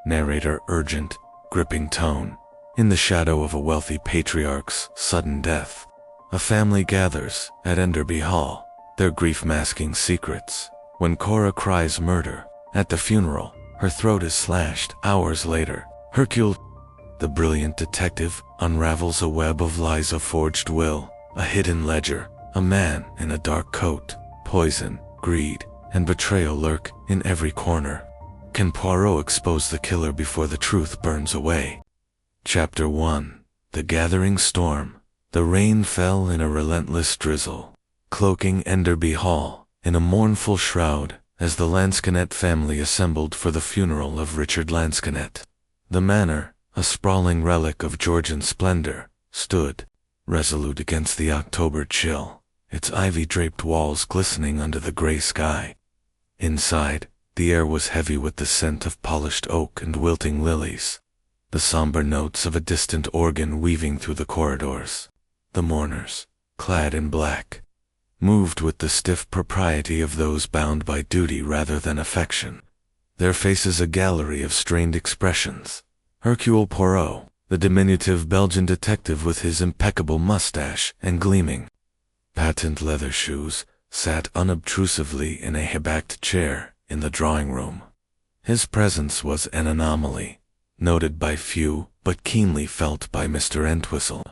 narrator urgent, gripping tone. In the shadow of a wealthy patriarch's sudden death, a family gathers at Enderby Hall, their grief masking secrets. When Cora cries murder at the funeral, her throat is slashed. Hours later, Hercule, the brilliant detective, unravels a web of lies, a forged will, a hidden ledger, a man in a dark coat. Poison, greed, and betrayal lurk in every corner. Can Poirot expose the killer before the truth burns away? Chapter 1. The Gathering Storm. The rain fell in a relentless drizzle, cloaking Enderby Hall in a mournful shroud as the Lansquenet family assembled for the funeral of Richard Lansquenet. The manor, a sprawling relic of Georgian splendor, stood resolute against the October chill, its ivy-draped walls glistening under the gray sky. Inside, the air was heavy with the scent of polished oak and wilting lilies, the somber notes of a distant organ weaving through the corridors. The mourners, clad in black, moved with the stiff propriety of those bound by duty rather than affection, their faces a gallery of strained expressions. Hercule Poirot, the diminutive Belgian detective with his impeccable mustache and gleaming patent leather shoes, sat unobtrusively in a high-backed chair in the drawing room. His presence was an anomaly, noted by few but keenly felt by Mr. Entwistle,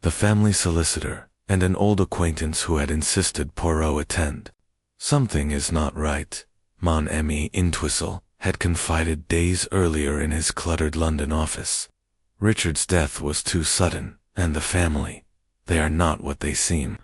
the family solicitor, and an old acquaintance who had insisted Poirot attend. "Something is not right," Mon Ami Entwistle had confided days earlier in his cluttered London office. "Richard's death was too sudden, and the family, they are not what they seem."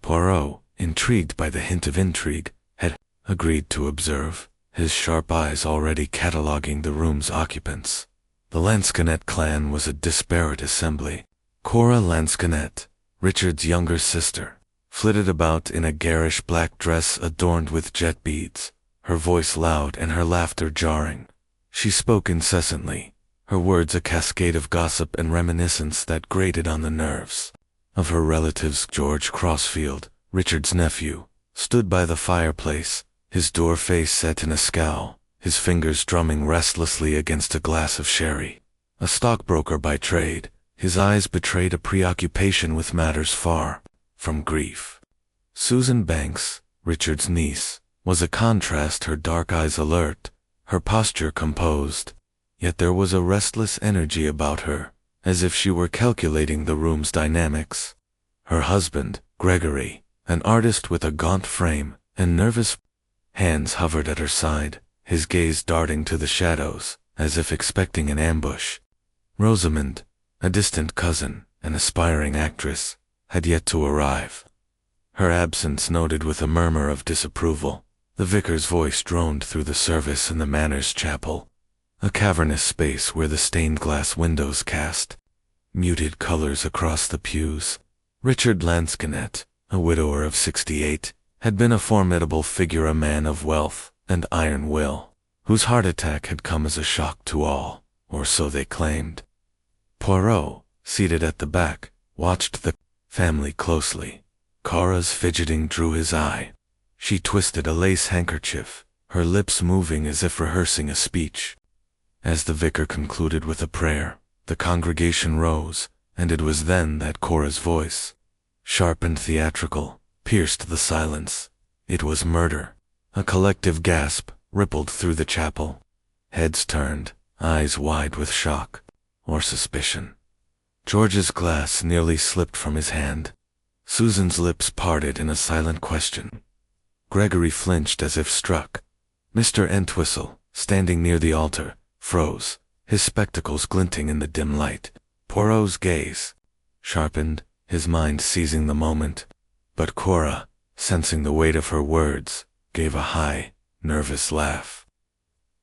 Poirot, intrigued by the hint of intrigue, had agreed to observe, his sharp eyes already cataloguing the room's occupants. The Lansquenet clan was a disparate assembly. Cora Lansquenet, Richard's younger sister, flitted about in a garish black dress adorned with jet beads, her voice loud and her laughter jarring. She spoke incessantly, her words a cascade of gossip and reminiscence that grated on the nerves. Of her relatives, George Crossfield, Richard's nephew, stood by the fireplace, his door face set in a scowl, his fingers drumming restlessly against a glass of sherry. A stockbroker by trade, his eyes betrayed a preoccupation with matters far from grief. Susan Banks, Richard's niece, was a contrast, her dark eyes alert, her posture composed, yet there was a restless energy about her, as if she were calculating the room's dynamics. Her husband, Gregory, an artist with a gaunt frame and nervous hands, hovered at her side, his gaze darting to the shadows, as if expecting an ambush. Rosamond, a distant cousin, an aspiring actress, had yet to arrive. Her absence noted with a murmur of disapproval. The vicar's voice droned through the service in the manor's chapel, a cavernous space where the stained glass windows cast muted colors across the pews. Richard Lansquenet, a widower of 68, had been a formidable figure, a man of wealth and iron will, whose heart attack had come as a shock to all, or so they claimed. Poirot, seated at the back, watched the family closely. Cora's fidgeting drew his eye. She twisted a lace handkerchief, her lips moving as if rehearsing a speech. As the vicar concluded with a prayer, the congregation rose, and it was then that Cora's voice, sharp and theatrical, pierced the silence. It was murder. A collective gasp rippled through the chapel. Heads turned, eyes wide with shock or suspicion. George's glass nearly slipped from his hand. Susan's lips parted in a silent question. Gregory flinched as if struck. Mr. Entwistle, standing near the altar, froze, his spectacles glinting in the dim light. Poirot's gaze sharpened, his mind seizing the moment. But Cora, sensing the weight of her words, gave a high, nervous laugh.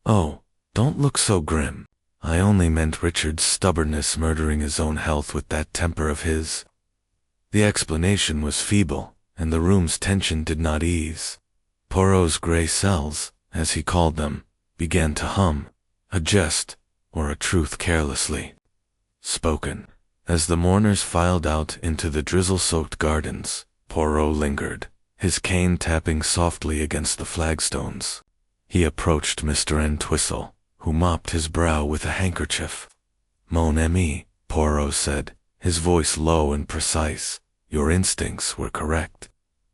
"Oh, don't look so grim. I only meant Richard's stubbornness murdering his own health with that temper of his." The explanation was feeble, and the room's tension did not ease. Poirot's gray cells, as he called them, began to hum, a jest or a truth carelessly spoken. As the mourners filed out into the drizzle-soaked gardens, Poirot lingered, his cane tapping softly against the flagstones. He approached Mr. Entwistle, who mopped his brow with a handkerchief. Mon ami, Poirot said, his voice low and precise. Your instincts were correct.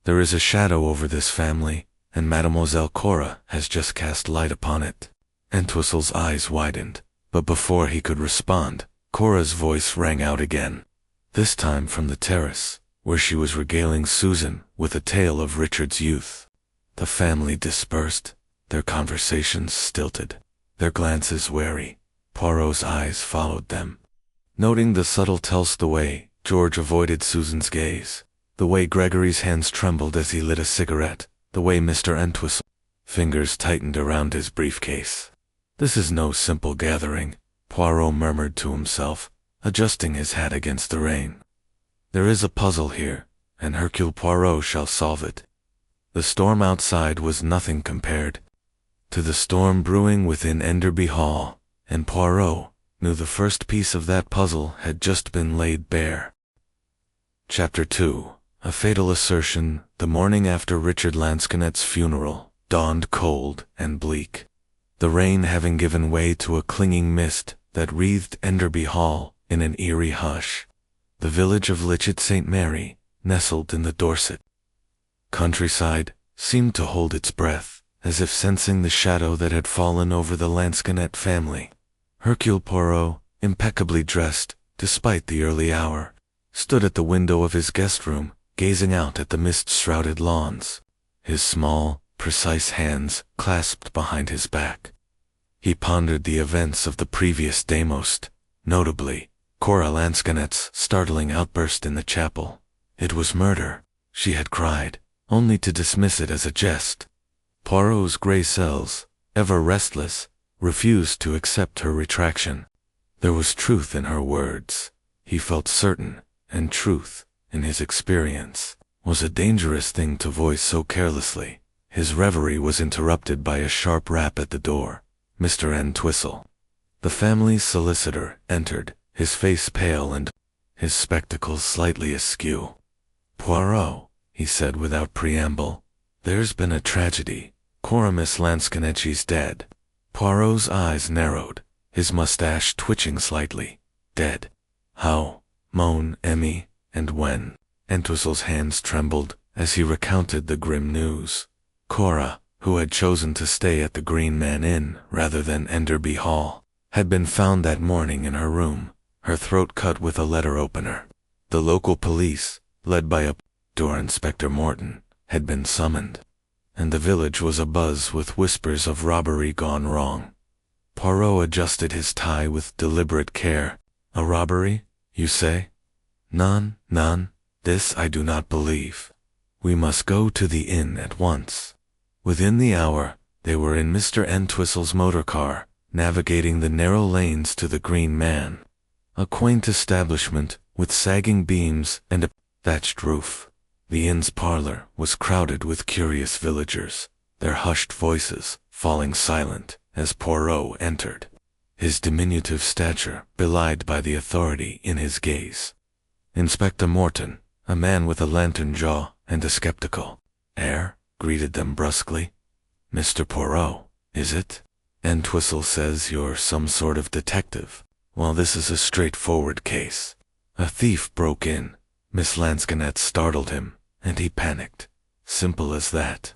There is a shadow over this family, and Mademoiselle Cora has just cast light upon it. Entwistle's eyes widened, but before he could respond, Cora's voice rang out again, this time from the terrace, where she was regaling Susan with a tale of Richard's youth. The family dispersed, their conversations stilted, their glances wary. Poirot's eyes followed them. Noting the subtle tilt the way George avoided Susan's gaze, the way Gregory's hands trembled as he lit a cigarette, the way Mr. Entwistle's fingers tightened around his briefcase. This is no simple gathering, Poirot murmured to himself, adjusting his hat against the rain. There is a puzzle here, and Hercule Poirot shall solve it. The storm outside was nothing compared to the storm brewing within Enderby Hall, and Poirot knew the first piece of that puzzle had just been laid bare. Chapter 2. A fatal assertion. The morning after Richard Lansquenet's funeral dawned cold and bleak, the rain having given way to a clinging mist that wreathed Enderby Hall in an eerie hush. The village of Litchett St. Mary, nestled in the Dorset countryside, seemed to hold its breath, as if sensing the shadow that had fallen over the Lansquenet family. Hercule Poirot, impeccably dressed, despite the early hour, stood at the window of his guest room, gazing out at the mist-shrouded lawns, his small, precise hands clasped behind his back. He pondered the events of the previous day, most notably Cora Lansquenet's startling outburst in the chapel. It was murder, she had cried, only to dismiss it as a jest. Poirot's grey cells, ever restless, refused to accept her retraction. There was truth in her words, he felt certain, and truth, in his experience, was a dangerous thing to voice so carelessly. His reverie was interrupted by a sharp rap at the door. Mr. Entwistle, the family's solicitor, entered, his face pale and his spectacles slightly askew. Poirot, he said without preamble, there's been a tragedy. Cora Miss Lansquenet dead. Poirot's eyes narrowed, his mustache twitching slightly. Dead. How? Mon ami, and when? Entwistle's hands trembled as he recounted the grim news. Cora, who had chosen to stay at the Green Man Inn rather than Enderby Hall, had been found that morning in her room, her throat cut with a letter opener. The local police, led by a door Inspector Morton, had been summoned, and the village was abuzz with whispers of robbery gone wrong. Poirot adjusted his tie with deliberate care. A robbery, you say? None, this I do not believe. We must go to the inn at once. Within the hour, they were in Mr. Entwistle's motor car, navigating the narrow lanes to the Green Man, a quaint establishment with sagging beams and a thatched roof. The inn's parlor was crowded with curious villagers, their hushed voices falling silent as Poirot entered, his diminutive stature belied by the authority in his gaze. Inspector Morton, a man with a lantern jaw and a skeptical air, greeted them brusquely. Mr. Poirot, is it? Entwistle says you're some sort of detective. Well, this is a straightforward case. A thief broke in. Miss Lansquenet startled him, and he panicked. Simple as that.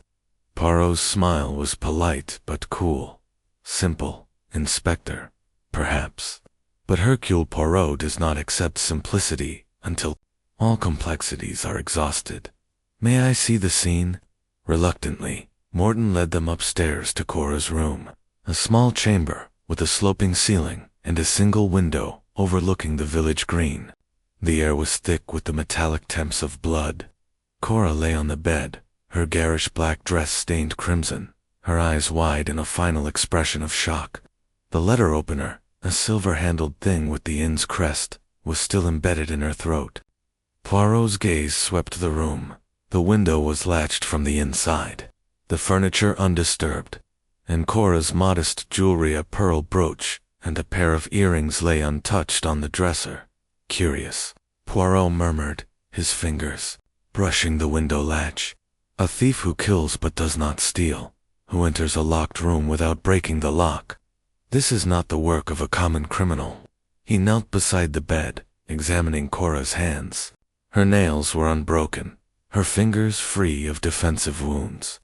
Poirot's smile was polite but cool. Simple, Inspector, perhaps. But Hercule Poirot does not accept simplicity until all complexities are exhausted. May I see the scene? Reluctantly, Morton led them upstairs to Cora's room, a small chamber with a sloping ceiling and a single window overlooking the village green. The air was thick with the metallic temps of blood. Cora lay on the bed, her garish black dress stained crimson, her eyes wide in a final expression of shock. The letter opener, a silver-handled thing with the inn's crest, was still embedded in her throat. Poirot's gaze swept the room. The window was latched from the inside, the furniture undisturbed, and Cora's modest jewelry, a pearl brooch and a pair of earrings, lay untouched on the dresser. Curious, Poirot murmured, his fingers brushing the window latch. A thief who kills but does not steal, who enters a locked room without breaking the lock. This is not the work of a common criminal. He knelt beside the bed, examining Cora's hands. Her nails were unbroken, her fingers free of defensive wounds.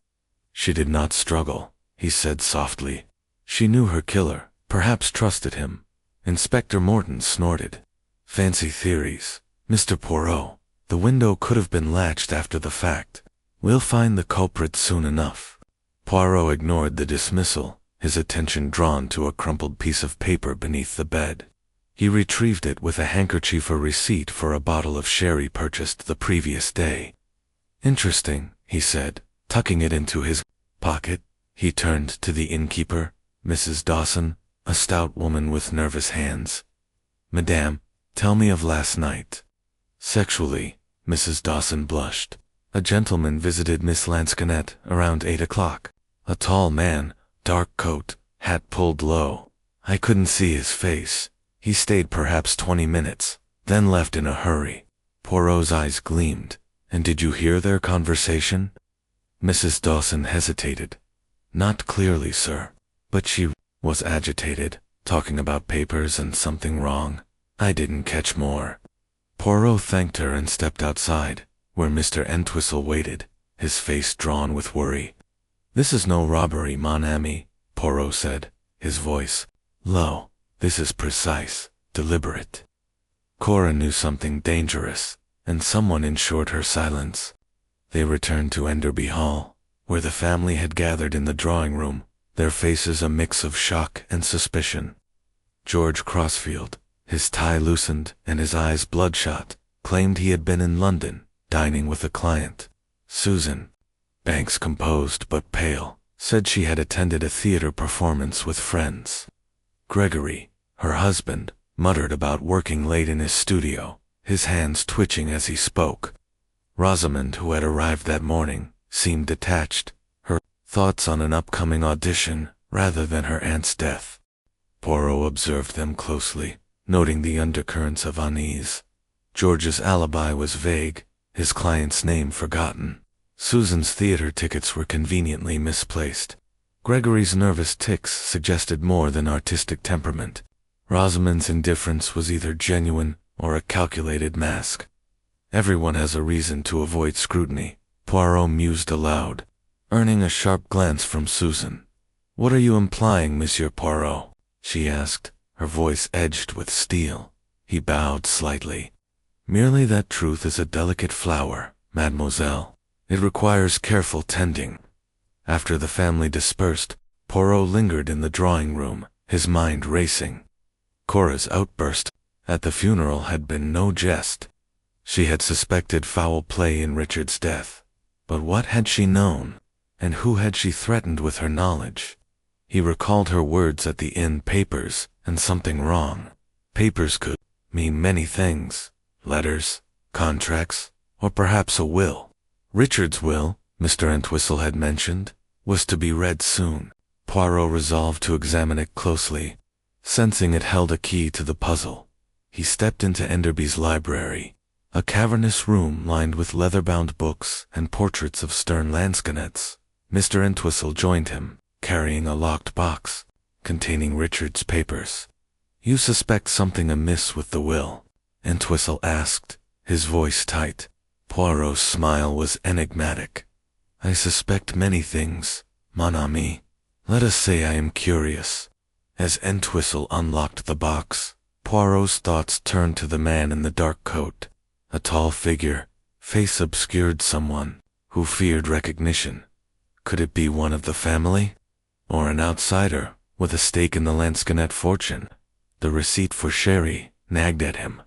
She did not struggle, he said softly. She knew her killer, perhaps trusted him. Inspector Morton snorted. Fancy theories, Mr. Poirot. The window could have been latched after the fact. We'll find the culprit soon enough. Poirot ignored the dismissal, his attention drawn to a crumpled piece of paper beneath the bed. He retrieved it with a handkerchief, a receipt for a bottle of sherry purchased the previous day. Interesting, he said, tucking it into his pocket. He turned to the innkeeper, Mrs. Dawson, a stout woman with nervous hands. Madame, tell me of last night. Sexually, Mrs. Dawson blushed. A gentleman visited Miss Lansquenet around 8 o'clock. A tall man, dark coat, hat pulled low. I couldn't see his face. He stayed perhaps 20 minutes, then left in a hurry. Poirot's eyes gleamed. And did you hear their conversation? Mrs. Dawson hesitated. Not clearly, sir. But she was agitated, talking about papers and something wrong. I didn't catch more. Poirot thanked her and stepped outside, where Mr. Entwistle waited, his face drawn with worry. This is no robbery, mon ami, Poirot said, his voice low. This is precise, deliberate. Cora knew something dangerous, and someone ensured her silence. They returned to Enderby Hall, where the family had gathered in the drawing room, their faces a mix of shock and suspicion. George Crossfield, his tie loosened and his eyes bloodshot, claimed he had been in London, dining with a client. Susan, Banks composed but pale, said she had attended a theater performance with friends. Gregory, her husband, muttered about working late in his studio, his hands twitching as he spoke. Rosamond, who had arrived that morning, seemed detached, her thoughts on an upcoming audition rather than her aunt's death. Poirot observed them closely, noting the undercurrents of unease. George's alibi was vague, his client's name forgotten. Susan's theater tickets were conveniently misplaced. Gregory's nervous tics suggested more than artistic temperament. Rosamond's indifference was either genuine or a calculated mask. Everyone has a reason to avoid scrutiny, Poirot mused aloud, earning a sharp glance from Susan. What are you implying, Monsieur Poirot? She asked, her voice edged with steel. He bowed slightly. Merely that truth is a delicate flower, mademoiselle. It requires careful tending. After the family dispersed, Poirot lingered in the drawing room, his mind racing. Cora's outburst at the funeral had been no jest. She had suspected foul play in Richard's death. But what had she known? And who had she threatened with her knowledge? He recalled her words at the inn. Papers, and something wrong. Papers could mean many things. Letters, contracts, or perhaps a will. Richard's will, Mr. Entwistle had mentioned, was to be read soon. Poirot resolved to examine it closely, sensing it held a key to the puzzle. He stepped into Enderby's library, a cavernous room lined with leather-bound books and portraits of stern lansquenets. Mr. Entwistle joined him, carrying a locked box containing Richard's papers. You suspect something amiss with the will? Entwistle asked, his voice tight. Poirot's smile was enigmatic. I suspect many things, mon ami. Let us say I am curious. As Entwistle unlocked the box, Poirot's thoughts turned to the man in the dark coat. A tall figure, face obscured, someone who feared recognition. Could it be one of the family? Or an outsider with a stake in the Lansquenet fortune? The receipt for sherry nagged at him.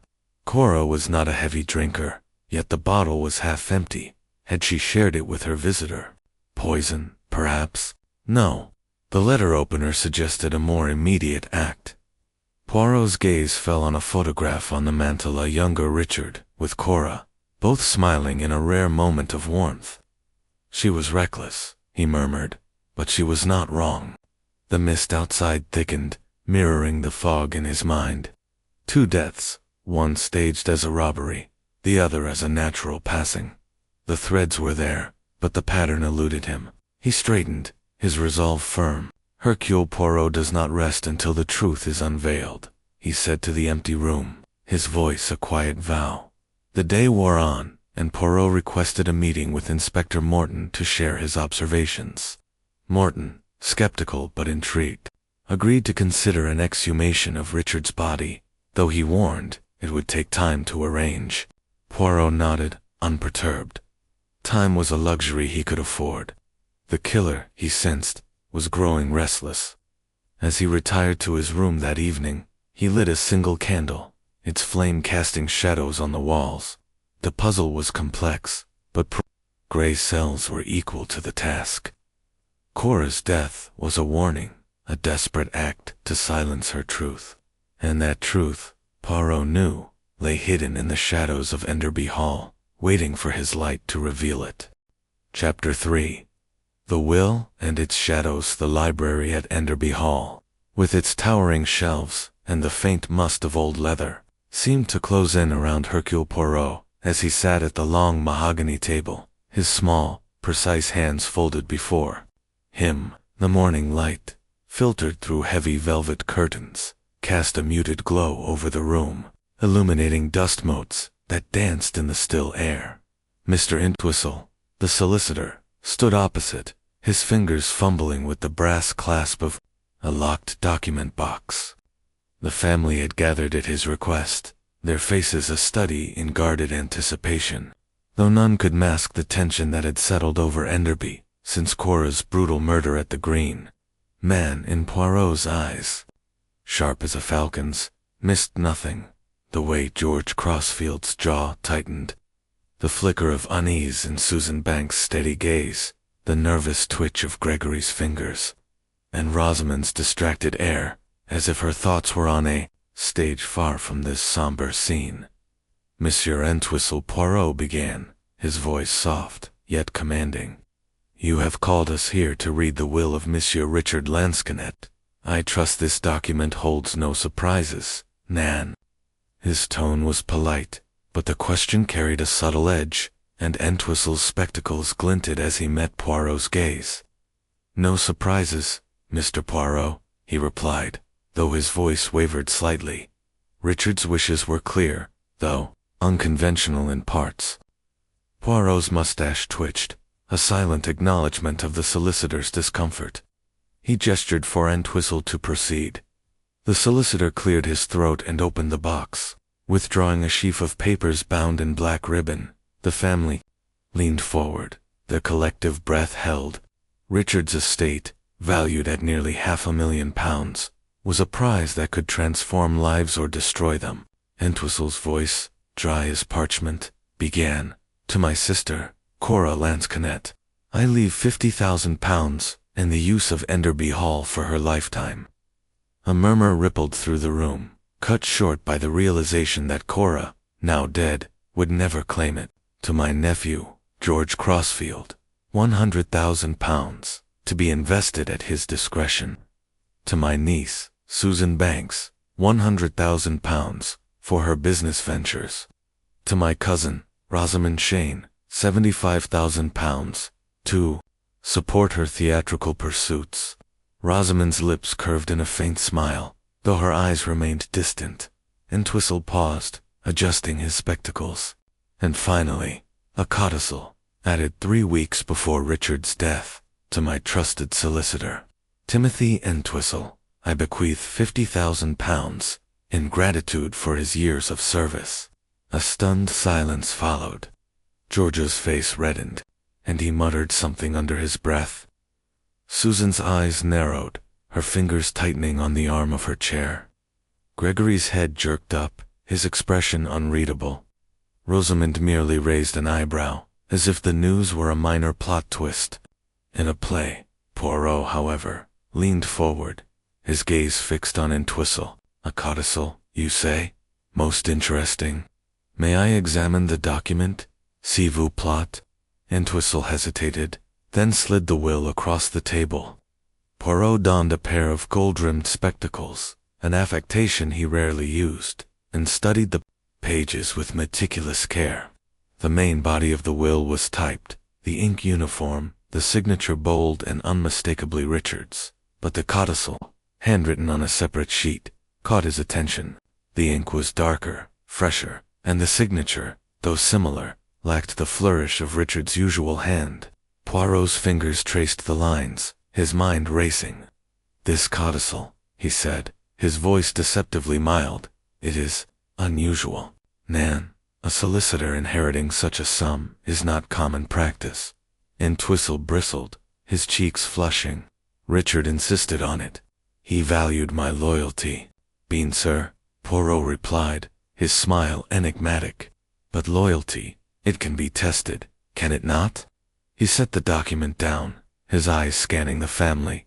Cora was not a heavy drinker, yet the bottle was half empty. Had she shared it with her visitor? Poison, perhaps? No. The letter opener suggested a more immediate act. Poirot's gaze fell on a photograph on the mantel, a younger Richard, with Cora, both smiling in a rare moment of warmth. She was reckless, he murmured, but she was not wrong. The mist outside thickened, mirroring the fog in his mind. 2 deaths, one staged as a robbery, the other as a natural passing. The threads were there, but the pattern eluded him. He straightened, his resolve firm. Hercule Poirot does not rest until the truth is unveiled, he said to the empty room, his voice a quiet vow. The day wore on, and Poirot requested a meeting with Inspector Mourning to share his observations. Mourning, skeptical but intrigued, agreed to consider an exhumation of Richard's body, though he warned it would take time to arrange. Poirot nodded, unperturbed. Time was a luxury he could afford. The killer, he sensed, was growing restless. As he retired to his room that evening, he lit a single candle, its flame casting shadows on the walls. The puzzle was complex, but gray cells were equal to the task. Cora's death was a warning, a desperate act to silence her truth. And that truth, Poirot knew, lay hidden in the shadows of Enderby Hall, waiting for his light to reveal it. Chapter 3. The Will and its Shadows. The library at Enderby Hall, with its towering shelves and the faint must of old leather, seemed to close in around Hercule Poirot as he sat at the long mahogany table, his small, precise hands folded before him. The morning light, filtered through heavy velvet curtains, cast a muted glow over the room, illuminating dust motes that danced in the still air. Mr. Entwistle, the solicitor, stood opposite, his fingers fumbling with the brass clasp of a locked document box. The family had gathered at his request, their faces a study in guarded anticipation, though none could mask the tension that had settled over Enderby since Cora's brutal murder at the Green. Man in Poirot's eyes, sharp as a falcon's, missed nothing. The way George Crossfield's jaw tightened, the flicker of unease in Susan Banks' steady gaze, the nervous twitch of Gregory's fingers, and Rosamond's distracted air, as if her thoughts were on a stage far from this somber scene. Monsieur Entwistle, Poirot began, his voice soft, yet commanding. You have called us here to read the will of Monsieur Richard Lansquenet. I trust this document holds no surprises, Nan. His tone was polite, but the question carried a subtle edge, and Entwistle's spectacles glinted as he met Poirot's gaze. No surprises, Mr. Poirot, he replied, though his voice wavered slightly. Richard's wishes were clear, though unconventional in parts. Poirot's mustache twitched, a silent acknowledgment of the solicitor's discomfort. He gestured for Entwistle to proceed. The solicitor cleared his throat and opened the box. Withdrawing a sheaf of papers bound in black ribbon, the family leaned forward, their collective breath held. Richard's estate, valued at nearly £500,000, was a prize that could transform lives or destroy them. Entwistle's voice, dry as parchment, began, To my sister, Cora Lansquenet, I leave £50,000 and the use of Enderby Hall for her lifetime. A murmur rippled through the room, cut short by the realization that Cora, now dead, would never claim it. To my nephew, George Crossfield, £100,000, to be invested at his discretion. To my niece, Susan Banks, £100,000, for her business ventures. To my cousin, Rosamond Shane, £75,000, to support her theatrical pursuits. Rosamond's lips curved in a faint smile, though her eyes remained distant. Entwistle paused, adjusting his spectacles. And finally, a codicil, added 3 weeks before Richard's death, to my trusted solicitor, Timothy Entwistle. I bequeath £50,000 in gratitude for his years of service. A stunned silence followed. George's face reddened, and he muttered something under his breath. Susan's eyes narrowed, her fingers tightening on the arm of her chair. Gregory's head jerked up, his expression unreadable. Rosamond merely raised an eyebrow, as if the news were a minor plot twist in a play. Poirot, however, leaned forward, his gaze fixed on Entwistle. A codicil, you say? Most interesting. May I examine the document? S'il vous plaît? Entwistle hesitated, then slid the will across the table. Poirot donned a pair of gold-rimmed spectacles, an affectation he rarely used, and studied the pages with meticulous care. The main body of the will was typed, the ink uniform, the signature bold and unmistakably Richard's, but the codicil, handwritten on a separate sheet, caught his attention. The ink was darker, fresher, and the signature, though similar, lacked the flourish of Richard's usual hand. Poirot's fingers traced the lines, his mind racing. "This codicil," he said, his voice deceptively mild. "It is unusual. Nan, a solicitor inheriting such a sum is not common practice." Entwistle bristled, his cheeks flushing. "Richard insisted on it. He valued my loyalty." "Bien, sir," Poirot replied, his smile enigmatic. "But loyalty, it can be tested, can it not?" He set the document down, his eyes scanning the family.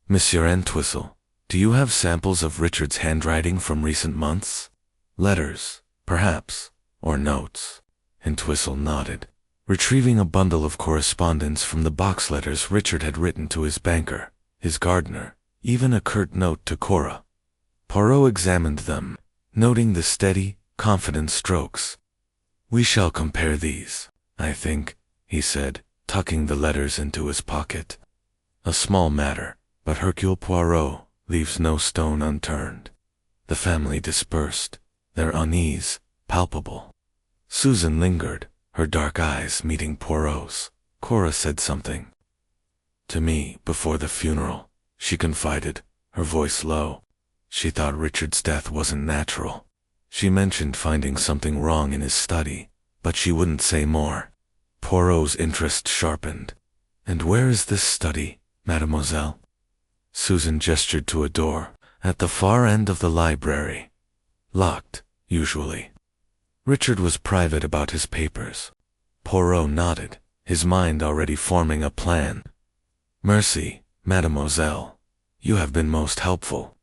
"Monsieur Entwistle, do you have samples of Richard's handwriting from recent months? Letters, perhaps, or notes?" Entwistle nodded, retrieving a bundle of correspondence from the box letters Richard had written to his banker, his gardener, even a curt note to Cora. Poirot examined them, noting the steady, confident strokes. "We shall compare these, I think," he said, tucking the letters into his pocket. "A small matter, but Hercule Poirot leaves no stone unturned." The family dispersed, their unease palpable. Susan lingered, her dark eyes meeting Poirot's. Cora said something. "To me, before the funeral," she confided, her voice low. She thought Richard's death wasn't natural. She mentioned finding something wrong in his study, but she wouldn't say more. Poirot's interest sharpened. "And where is this study, mademoiselle?" Susan gestured to a door, at the far end of the library. "Locked, usually." Richard was private about his papers. Poirot nodded, his mind already forming a plan. "Merci, mademoiselle. You have been most helpful."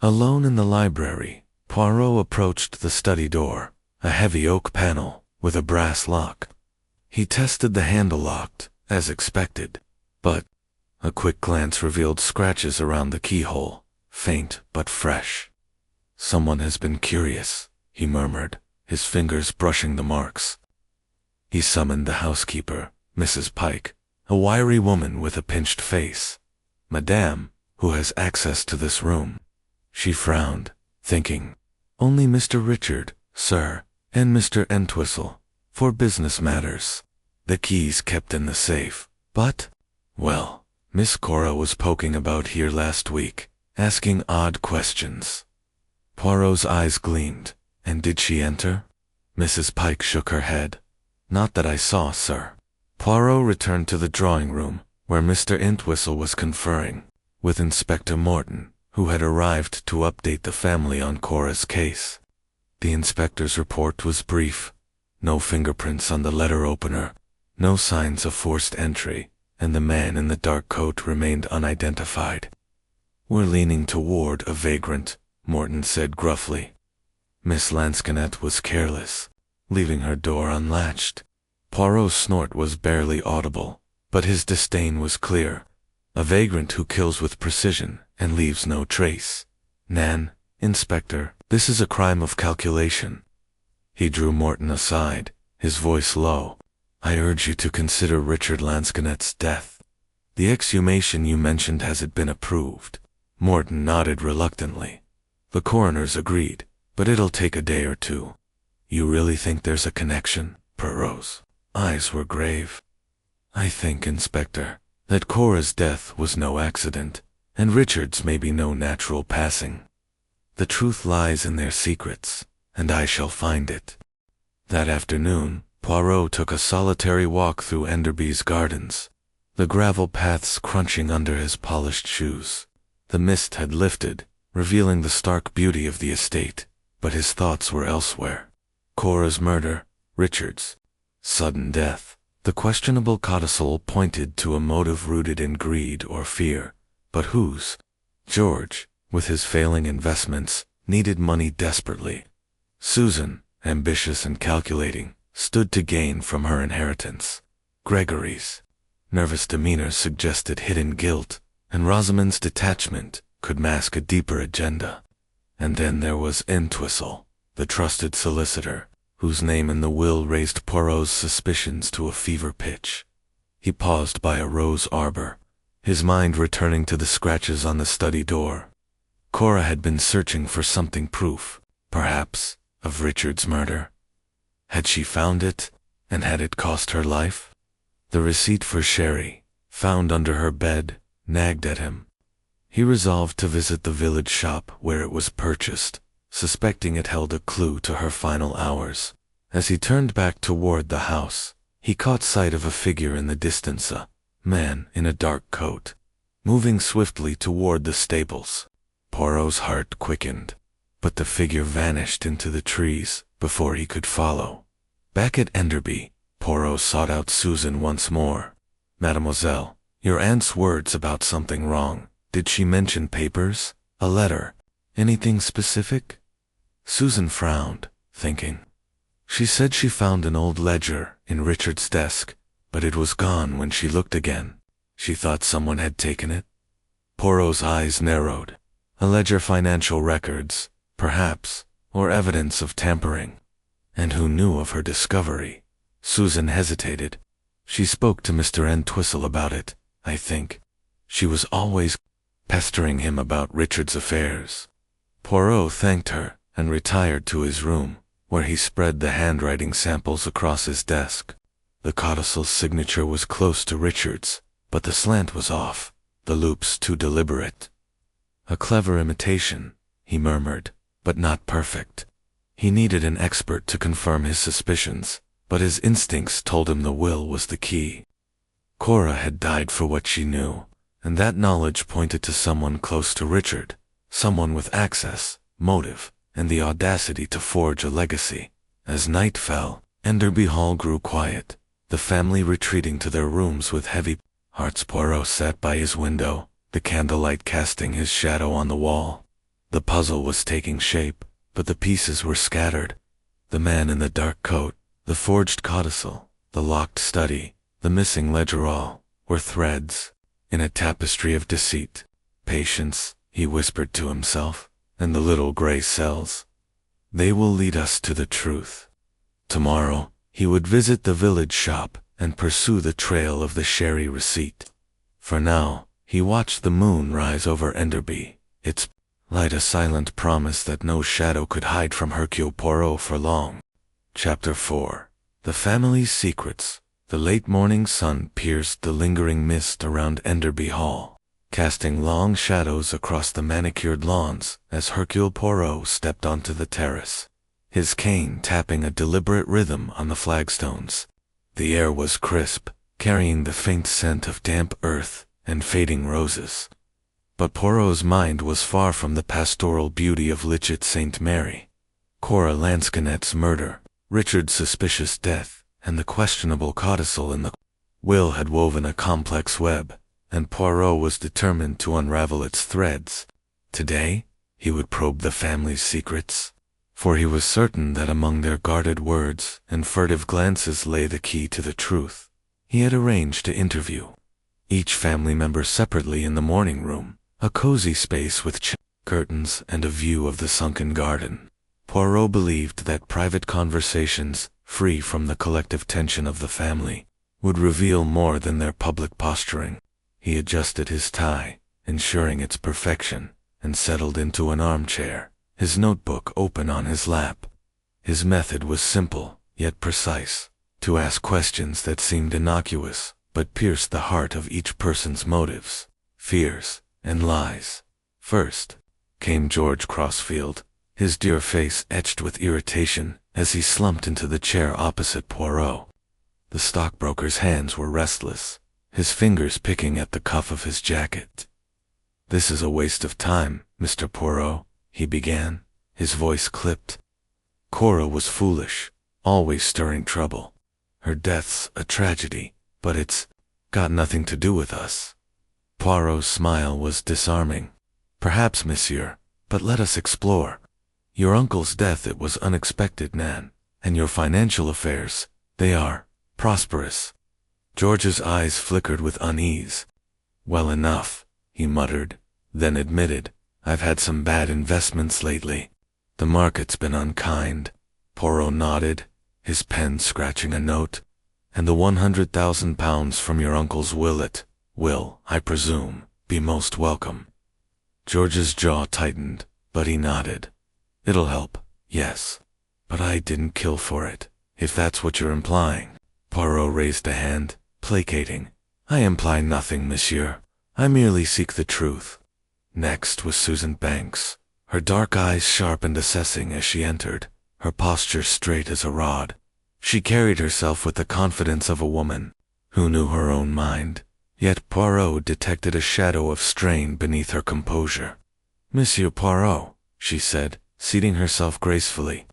Alone in the library, Poirot approached the study door, a heavy oak panel, with a brass lock. He tested the handle locked, as expected, but a quick glance revealed scratches around the keyhole, faint but fresh. "Someone has been curious," he murmured, his fingers brushing the marks. He summoned the housekeeper, Mrs. Pike, a wiry woman with a pinched face. "Madame, who has access to this room?" She frowned, thinking, "Only Mr. Richard, sir, and Mr. Entwistle, for business matters. The keys kept in the safe, but, well, Miss Cora was poking about here last week, asking odd questions." Poirot's eyes gleamed. "And did she enter?" Mrs. Pike shook her head. "Not that I saw, sir." Poirot returned to the drawing room, where Mr. Entwistle was conferring with Inspector Morton, who had arrived to update the family on Cora's case. The inspector's report was brief. No fingerprints on the letter opener, no signs of forced entry, and the man in the dark coat remained unidentified. "We're leaning toward a vagrant," Morton said gruffly. Miss Lansquenet was careless, leaving her door unlatched. Poirot's snort was barely audible, but his disdain was clear. "A vagrant who kills with precision and leaves no trace. Nan, Inspector, this is a crime of calculation." He drew Morton aside, his voice low. "I urge you to consider Richard Lansquenet's death. The exhumation you mentioned, has it been approved?" Morton nodded reluctantly. "The coroner's agreed, but it'll take a day or two." "You really think there's a connection?" Poirot's eyes were grave. "I think, Inspector, that Cora's death was no accident, and Richard's may be no natural passing. The truth lies in their secrets, and I shall find it." That afternoon, Poirot took a solitary walk through Enderby's gardens, the gravel paths crunching under his polished shoes. The mist had lifted, revealing the stark beauty of the estate, but his thoughts were elsewhere. Cora's murder, Richard's sudden death. The questionable codicil pointed to a motive rooted in greed or fear, but whose? George, with his failing investments, needed money desperately. Susan, ambitious and calculating, stood to gain from her inheritance. Gregory's nervous demeanor suggested hidden guilt, and Rosamond's detachment could mask a deeper agenda. And then there was Entwistle, the trusted solicitor, whose name in the will raised Poirot's suspicions to a fever pitch. He paused by a rose arbor, his mind returning to the scratches on the study door. Cora had been searching for something proof, perhaps, of Richard's murder. Had she found it, and had it cost her life? The receipt for sherry, found under her bed, nagged at him. He resolved to visit the village shop where it was purchased, suspecting it held a clue to her final hours. As he turned back toward the house, he caught sight of a figure in the distance, a man in a dark coat, moving swiftly toward the stables. Poirot's heart quickened, but the figure vanished into the trees before he could follow. Back at Enderby, Poirot sought out Susan once more. "Mademoiselle, your aunt's words about something wrong. Did she mention papers? A letter? Anything specific?" Susan frowned, thinking. "She said she found an old ledger in Richard's desk, but it was gone when she looked again. She thought someone had taken it." Poirot's eyes narrowed. A ledger, financial records, perhaps, or evidence of tampering. And who knew of her discovery? Susan hesitated. "She spoke to Mr. Entwistle about it, I think. She was always pestering him about Richard's affairs." Poirot thanked her and retired to his room, where he spread the handwriting samples across his desk. The codicil's signature was close to Richard's, but the slant was off, the loops too deliberate. "A clever imitation," he murmured, "but not perfect." He needed an expert to confirm his suspicions, but his instincts told him the will was the key. Cora had died for what she knew, and that knowledge pointed to someone close to Richard, someone with access, motive, and the audacity to forge a legacy. As night fell, Enderby Hall grew quiet, the family retreating to their rooms with heavy hearts. Poirot sat by his window, the candlelight casting his shadow on the wall. The puzzle was taking shape, but the pieces were scattered. The man in the dark coat, the forged codicil, the locked study, the missing ledger, all were threads in a tapestry of deceit. "Patience," he whispered to himself, "and the little gray cells. They will lead us to the truth." Tomorrow, he would visit the village shop and pursue the trail of the sherry receipt. For now, he watched the moon rise over Enderby, its light a silent promise that no shadow could hide from Hercule Poirot for long. Chapter 4. The Family's Secrets. The late morning sun pierced the lingering mist around Enderby Hall, casting long shadows across the manicured lawns as Hercule Poirot stepped onto the terrace, his cane tapping a deliberate rhythm on the flagstones. The air was crisp, carrying the faint scent of damp earth and fading roses. But Poirot's mind was far from the pastoral beauty of Lichet St. Mary. Cora Lansquenet's murder, Richard's suspicious death, and the questionable codicil in the will had woven a complex web, and Poirot was determined to unravel its threads. Today, he would probe the family's secrets, for he was certain that among their guarded words and furtive glances lay the key to the truth. He had arranged to interview each family member separately in the morning room, a cozy space with curtains and a view of the sunken garden. Poirot believed that private conversations, free from the collective tension of the family, would reveal more than their public posturing. He adjusted his tie, ensuring its perfection, and settled into an armchair, his notebook open on his lap. His method was simple, yet precise: to ask questions that seemed innocuous, but pierced the heart of each person's motives, fears, and lies. First came George Crossfield, his dear face etched with irritation as he slumped into the chair opposite Poirot. The stockbroker's hands were restless, his fingers picking at the cuff of his jacket. "This is a waste of time, Mr. Poirot," he began, his voice clipped. Cora was foolish, always stirring trouble. Her death's a tragedy, but it's got nothing to do with us. Poirot's smile was disarming. "Perhaps, monsieur, but let us explore. Your uncle's death, it was unexpected, Nan, and your financial affairs, they are prosperous." George's eyes flickered with unease. "Well enough," he muttered, then admitted, "I've had some bad investments lately. The market's been unkind." Poirot nodded, his pen scratching a note. "And the £100,000 from your uncle's will, it will, I presume, be most welcome. George's jaw tightened, but he nodded. It'll help, yes. But I didn't kill for it, if that's what you're implying. Poirot raised a hand, placating. I imply nothing, monsieur. I merely seek the truth. Next was Susan Banks, her dark eyes sharp and assessing as she entered, her posture straight as a rod. She carried herself with the confidence of a woman who knew her own mind, yet Poirot detected a shadow of strain beneath her composure. Monsieur Poirot, she said, seating herself gracefully.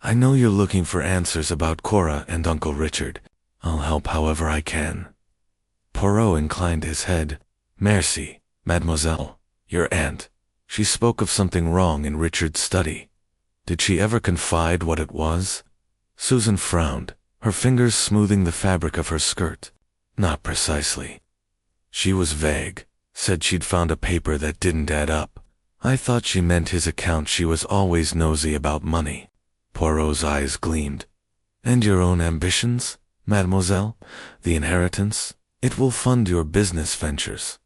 I know you're looking for answers about Cora and Uncle Richard. I'll help however I can. Poirot inclined his head. Merci, mademoiselle. Your aunt. She spoke of something wrong in Richard's study. Did she ever confide what it was? Susan frowned, her fingers smoothing the fabric of her skirt. Not precisely. She was vague, said she'd found a paper that didn't add up. I thought she meant his account she was always nosy about money. Poirot's eyes gleamed. And your own ambitions, mademoiselle? The inheritance? It will fund your business ventures.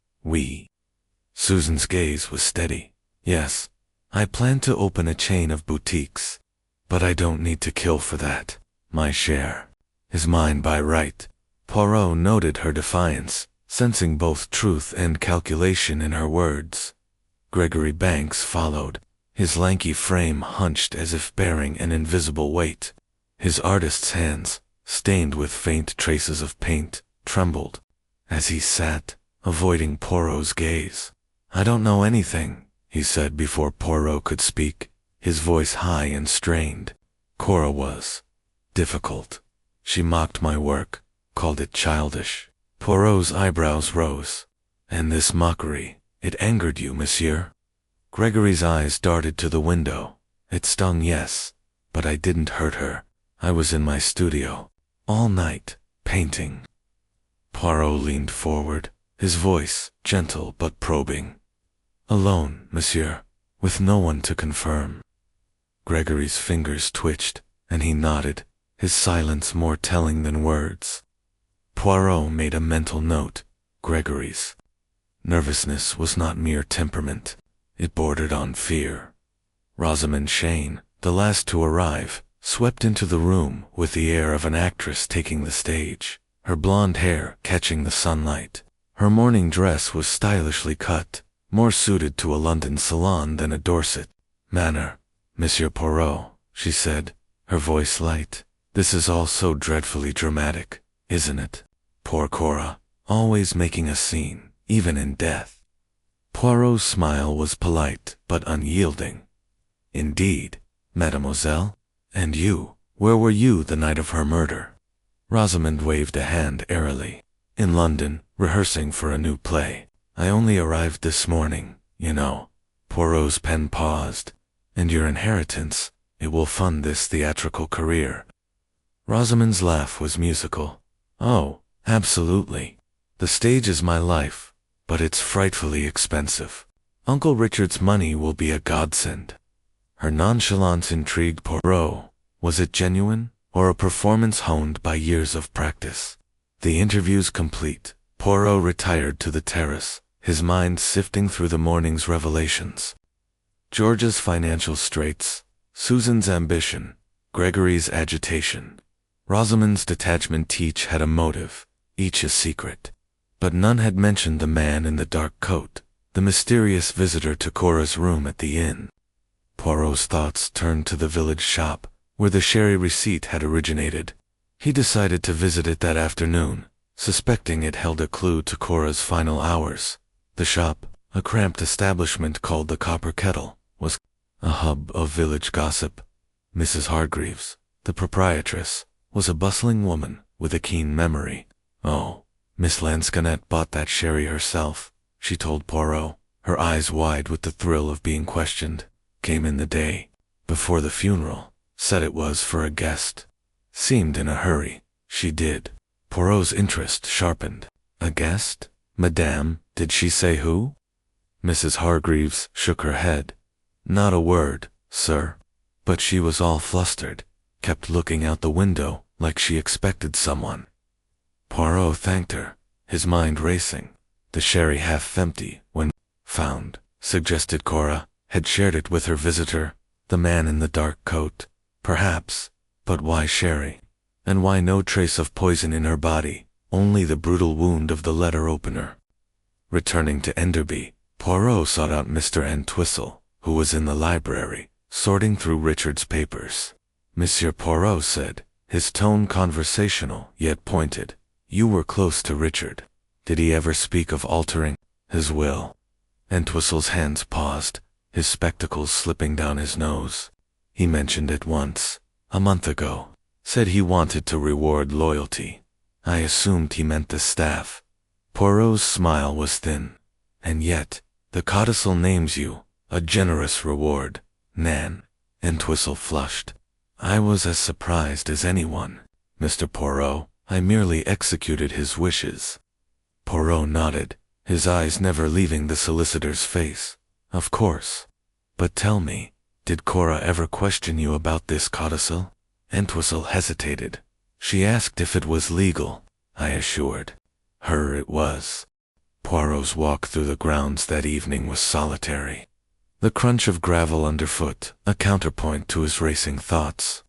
Susan's gaze was steady. Yes, I plan to open a chain of boutiques. But I don't need to kill for that. My share is mine by right. Poirot noted her defiance, sensing both truth and calculation in her words. Gregory Banks followed, his lanky frame hunched as if bearing an invisible weight. His artist's hands, stained with faint traces of paint, trembled as he sat, avoiding Poirot's gaze. I don't know anything, he said before Poirot could speak, his voice high and strained. Cora was difficult. She mocked my work, called it childish. Poirot's eyebrows rose. And this mockery, it angered you, monsieur? Gregory's eyes darted to the window. It stung, yes, but I didn't hurt her. I was in my studio, all night, painting. Poirot leaned forward, his voice gentle but probing. Alone, monsieur, with no one to confirm. Gregory's fingers twitched, and he nodded, his silence more telling than words. Poirot made a mental note. Gregory's nervousness was not mere temperament. It bordered on fear. Rosamond Shane, the last to arrive, swept into the room with the air of an actress taking the stage, her blonde hair catching the sunlight. Her morning dress was stylishly cut, more suited to a London salon than a Dorset manor. Monsieur Poirot, she said, her voice light, this is all so dreadfully dramatic, isn't it? Poor Cora, always making a scene, even in death. Poirot's smile was polite but unyielding. Indeed, mademoiselle. And you, where were you the night of her murder? Rosamond waved a hand airily. In London, rehearsing for a new play. I only arrived this morning, you know. Poirot's pen paused. And your inheritance, it will fund this theatrical career. Rosamond's laugh was musical. Oh, absolutely. The stage is my life, but it's frightfully expensive. Uncle Richard's money will be a godsend. Her nonchalance intrigued Poirot. Was it genuine, or a performance honed by years of practice? The interviews complete, Poirot retired to the terrace, his mind sifting through the morning's revelations. George's financial straits, Susan's ambition, Gregory's agitation. Rosamond's detachment, each had a motive, each a secret. But none had mentioned the man in the dark coat, the mysterious visitor to Cora's room at the inn. Poirot's thoughts turned to the village shop, where the sherry receipt had originated. He decided to visit it that afternoon, suspecting it held a clue to Cora's final hours. The shop, a cramped establishment called the Copper Kettle, was a hub of village gossip. Mrs. Hargreaves, the proprietress, was a bustling woman with a keen memory. Oh, Miss Lansquenet bought that sherry herself, she told Poirot, her eyes wide with the thrill of being questioned. Came in the day, before the funeral, said it was for a guest. Seemed in a hurry, she did. Poirot's interest sharpened. A guest? Madame, did she say who? Mrs. Hargreaves shook her head. Not a word, sir. But she was all flustered, kept looking out the window like she expected someone. Poirot thanked her, his mind racing. The sherry half empty when found, suggested Cora, had shared it with her visitor, the man in the dark coat. Perhaps, but why sherry? And why no trace of poison in her body, only the brutal wound of the letter opener? Returning to Enderby, Poirot sought out Mr. Entwistle, who was in the library, sorting through Richard's papers. Monsieur Poirot said, his tone conversational yet pointed, "You were close to Richard. Did he ever speak of altering his will?" Entwistle's hands paused, his spectacles slipping down his nose. "He mentioned it once, a month ago. Said he wanted to reward loyalty. I assumed he meant the staff." Poirot's smile was thin. "And yet, the codicil names you, a generous reward, Nan." Entwistle flushed. "I was as surprised as anyone, Mr. Poirot. I merely executed his wishes." Poirot nodded, his eyes never leaving the solicitor's face. "Of course. But tell me, did Cora ever question you about this codicil?" Entwistle hesitated. "She asked if it was legal," I assured her it was. Poirot's walk through the grounds that evening was solitary. The crunch of gravel underfoot, a counterpoint to his racing thoughts.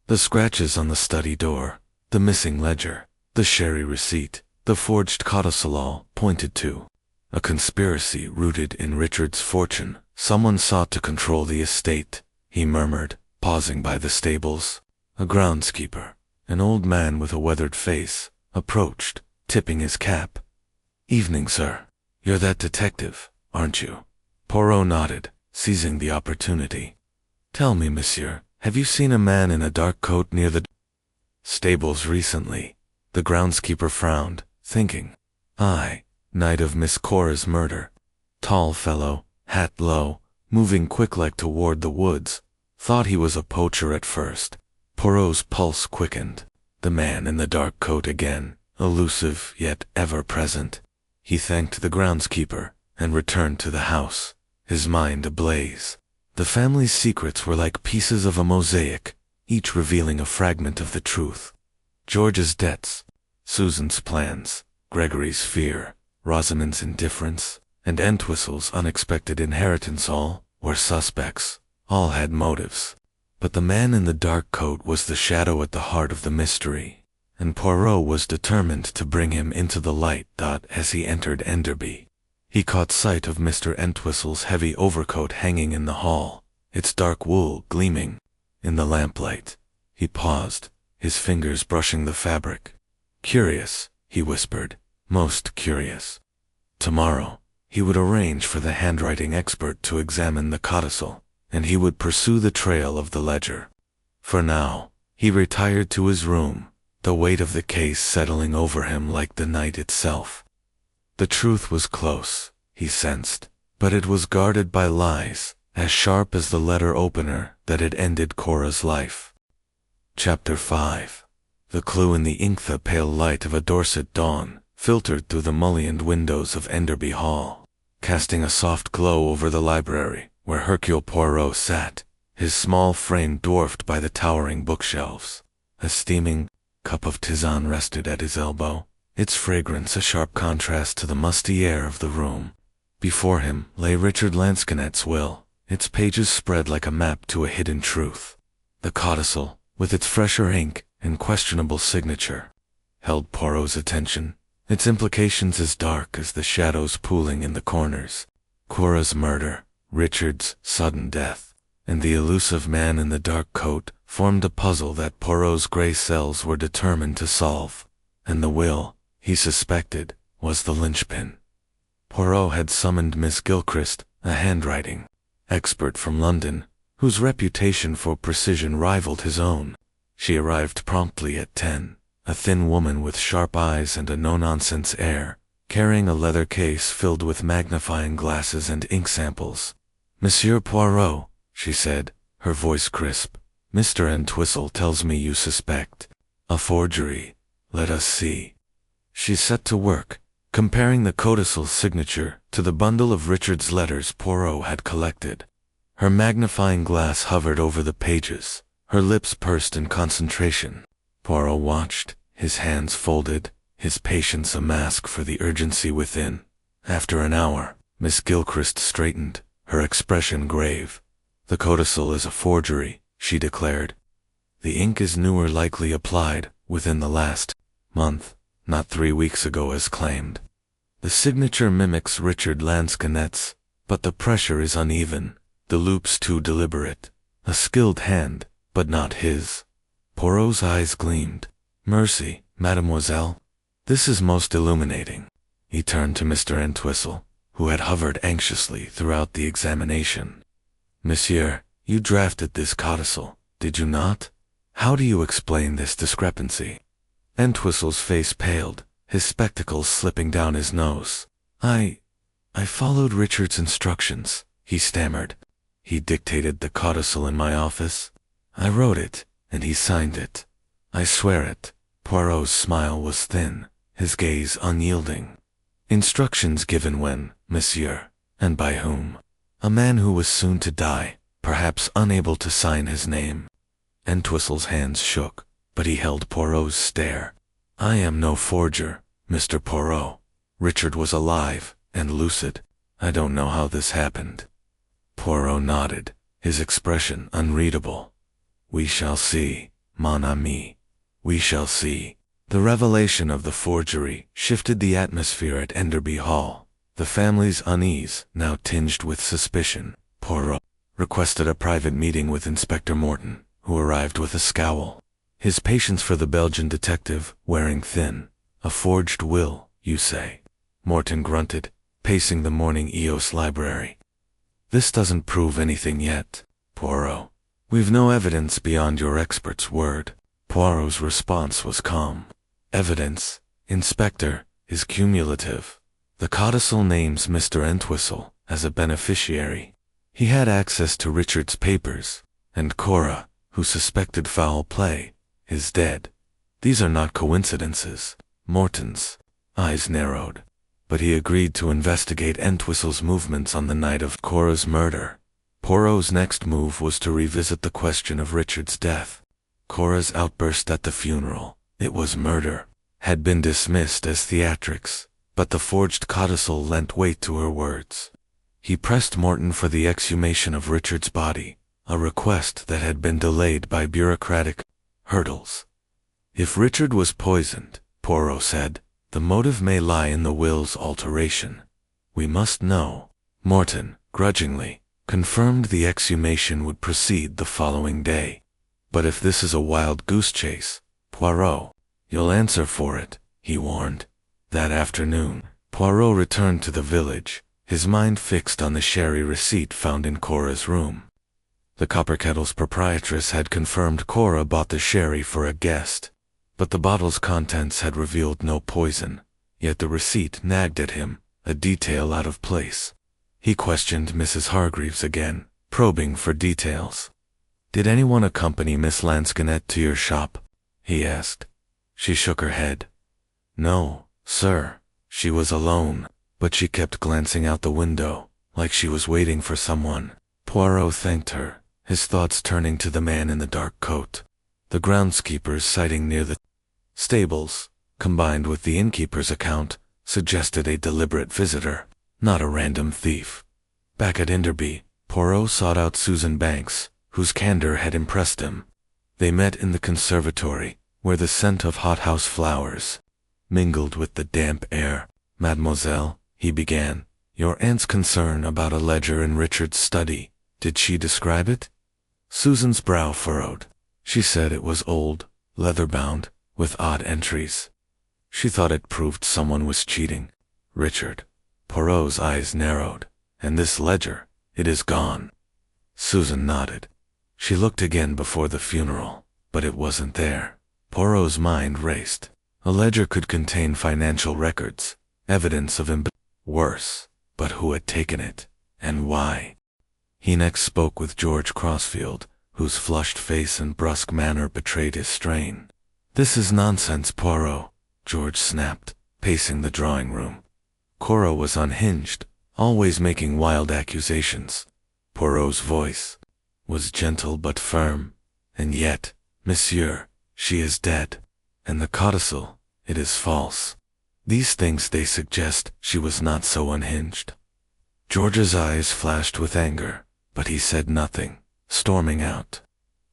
The scratches on the study door, the missing ledger, the sherry receipt, the forged codicil all pointed to a conspiracy rooted in Richard's fortune. "Someone sought to control the estate," he murmured, pausing by the stables. A groundskeeper, an old man with a weathered face, approached, tipping his cap. "Evening, sir. You're that detective, aren't you?" Poirot nodded, seizing the opportunity. "Tell me, monsieur, have you seen a man in a dark coat near the stables recently?" The groundskeeper frowned, thinking. "Aye, night of Miss Cora's murder. Tall fellow, hat low, moving quick-like toward the woods. Thought he was a poacher at first." Poirot's pulse quickened. The man in the dark coat again, elusive yet ever-present. He thanked the groundskeeper and returned to the house, his mind ablaze. The family's secrets were like pieces of a mosaic, each revealing a fragment of the truth. George's debts, Susan's plans, Gregory's fear, Rosamond's indifference, and Entwistle's unexpected inheritance all were suspects, all had motives. But the man in the dark coat was the shadow at the heart of the mystery, and Poirot was determined to bring him into the light. As he entered Enderby, he caught sight of Mr. Entwistle's heavy overcoat hanging in the hall, its dark wool gleaming in the lamplight. He paused, his fingers brushing the fabric. "Curious," he whispered, "most curious." Tomorrow, he would arrange for the handwriting expert to examine the codicil, and he would pursue the trail of the ledger. For now, he retired to his room, the weight of the case settling over him like the night itself. The truth was close, he sensed, but it was guarded by lies, as sharp as the letter opener that had ended Cora's life. Chapter 5. The clue in the ink. The pale light of a Dorset dawn filtered through the mullioned windows of Enderby Hall, casting a soft glow over the library, where Hercule Poirot sat, his small frame dwarfed by the towering bookshelves. A steaming cup of tisane rested at his elbow, its fragrance a sharp contrast to the musty air of the room. Before him lay Richard Lansquenet's will, its pages spread like a map to a hidden truth. The codicil, with its fresher ink and questionable signature, held Poirot's attention, its implications as dark as the shadows pooling in the corners. Cora's murder, Richard's sudden death, and the elusive man in the dark coat formed a puzzle that Poirot's gray cells were determined to solve, and the will, he suspected, was the linchpin. Poirot had summoned Miss Gilchrist, a handwriting expert from London, whose reputation for precision rivaled his own. She arrived promptly at 10, a thin woman with sharp eyes and a no-nonsense air, carrying a leather case filled with magnifying glasses and ink samples. "Monsieur Poirot," she said, her voice crisp, "Mr. Entwistle tells me you suspect a forgery. Let us see." She set to work, comparing the codicil's signature to the bundle of Richard's letters Poirot had collected. Her magnifying glass hovered over the pages, her lips pursed in concentration. Poirot watched, his hands folded, his patience a mask for the urgency within. After an hour, Miss Gilchrist straightened, her expression grave. "The codicil is a forgery," she declared. "The ink is newer, likely applied within the last month, not 3 weeks ago as claimed. The signature mimics Richard Lansquenet's, but the pressure is uneven, the loops too deliberate. A skilled hand, but not his." Poirot's eyes gleamed. "Mercy, mademoiselle. This is most illuminating." He turned to Mr. Entwistle, who had hovered anxiously throughout the examination. "Monsieur, you drafted this codicil, did you not? How do you explain this discrepancy?" Entwistle's face paled, his spectacles slipping down his nose. I followed Richard's instructions," he stammered. "He dictated the codicil in my office. I wrote it, and he signed it. I swear it." Poirot's smile was thin, his gaze unyielding. "Instructions given when, monsieur, and by whom?" "A man who was soon to die, perhaps unable to sign his name." Entwistle's hands shook, but he held Poirot's stare. "I am no forger, Mr. Poirot. Richard was alive and lucid. I don't know how this happened." Poirot nodded, his expression unreadable. "We shall see, mon ami. We shall see." The revelation of the forgery shifted the atmosphere at Enderby Hall. The family's unease, now tinged with suspicion. Poirot requested a private meeting with Inspector Morton, who arrived with a scowl. His patience for the Belgian detective wearing thin. "A forged will, you say?" Morton grunted, pacing the Mourning EOS library. "This doesn't prove anything yet, Poirot. We've no evidence beyond your expert's word." Poirot's response was calm. "Evidence, Inspector, is cumulative. The codicil names Mr. Entwistle as a beneficiary. He had access to Richard's papers, and Cora, who suspected foul play, is dead. These are not coincidences." Morton's eyes narrowed, but he agreed to investigate Entwistle's movements on the night of Cora's murder. Poirot's next move was to revisit the question of Richard's death. Cora's outburst at the funeral, "It was murder," had been dismissed as theatrics, but the forged codicil lent weight to her words. He pressed Morton for the exhumation of Richard's body, a request that had been delayed by bureaucratic hurdles. "If Richard was poisoned," Poirot said, "the motive may lie in the will's alteration. We must know." Morton, grudgingly, confirmed the exhumation would proceed the following day. "But if this is a wild goose chase, Poirot, you'll answer for it," he warned. That afternoon, Poirot returned to the village, his mind fixed on the sherry receipt found in Cora's room. The Copperkettle's proprietress had confirmed Cora bought the sherry for a guest, but the bottle's contents had revealed no poison, yet the receipt nagged at him, a detail out of place. He questioned Mrs. Hargreaves again, probing for details. "Did anyone accompany Miss Lansquenet to your shop?" he asked. She shook her head. "No, sir. She was alone, but she kept glancing out the window, like she was waiting for someone." Poirot thanked her, his thoughts turning to the man in the dark coat. The groundskeeper's sighting near the stables, combined with the innkeeper's account, suggested a deliberate visitor, not a random thief. Back at Enderby, Poirot sought out Susan Banks, whose candor had impressed him. They met in the conservatory, where the scent of hothouse flowers mingled with the damp air. "Mademoiselle," he began, "your aunt's concern about a ledger in Richard's study, did she describe it?" Susan's brow furrowed. "She said it was old, leather-bound, with odd entries. She thought it proved someone was cheating. Richard." Poirot's eyes narrowed. "And this ledger, it is gone." Susan nodded. She looked again before the funeral, but it wasn't there. Poirot's mind raced. A ledger could contain financial records, evidence of worse, but who had taken it, and why? He next spoke with George Crossfield, whose flushed face and brusque manner betrayed his strain. "This is nonsense, Poirot," George snapped, pacing the drawing room. Cora was unhinged, always making wild accusations. Poirot's voice was gentle but firm. "And yet, monsieur, she is dead. And the codicil, it is false." These things they suggest she was not so unhinged. George's eyes flashed with anger, but he said nothing, storming out.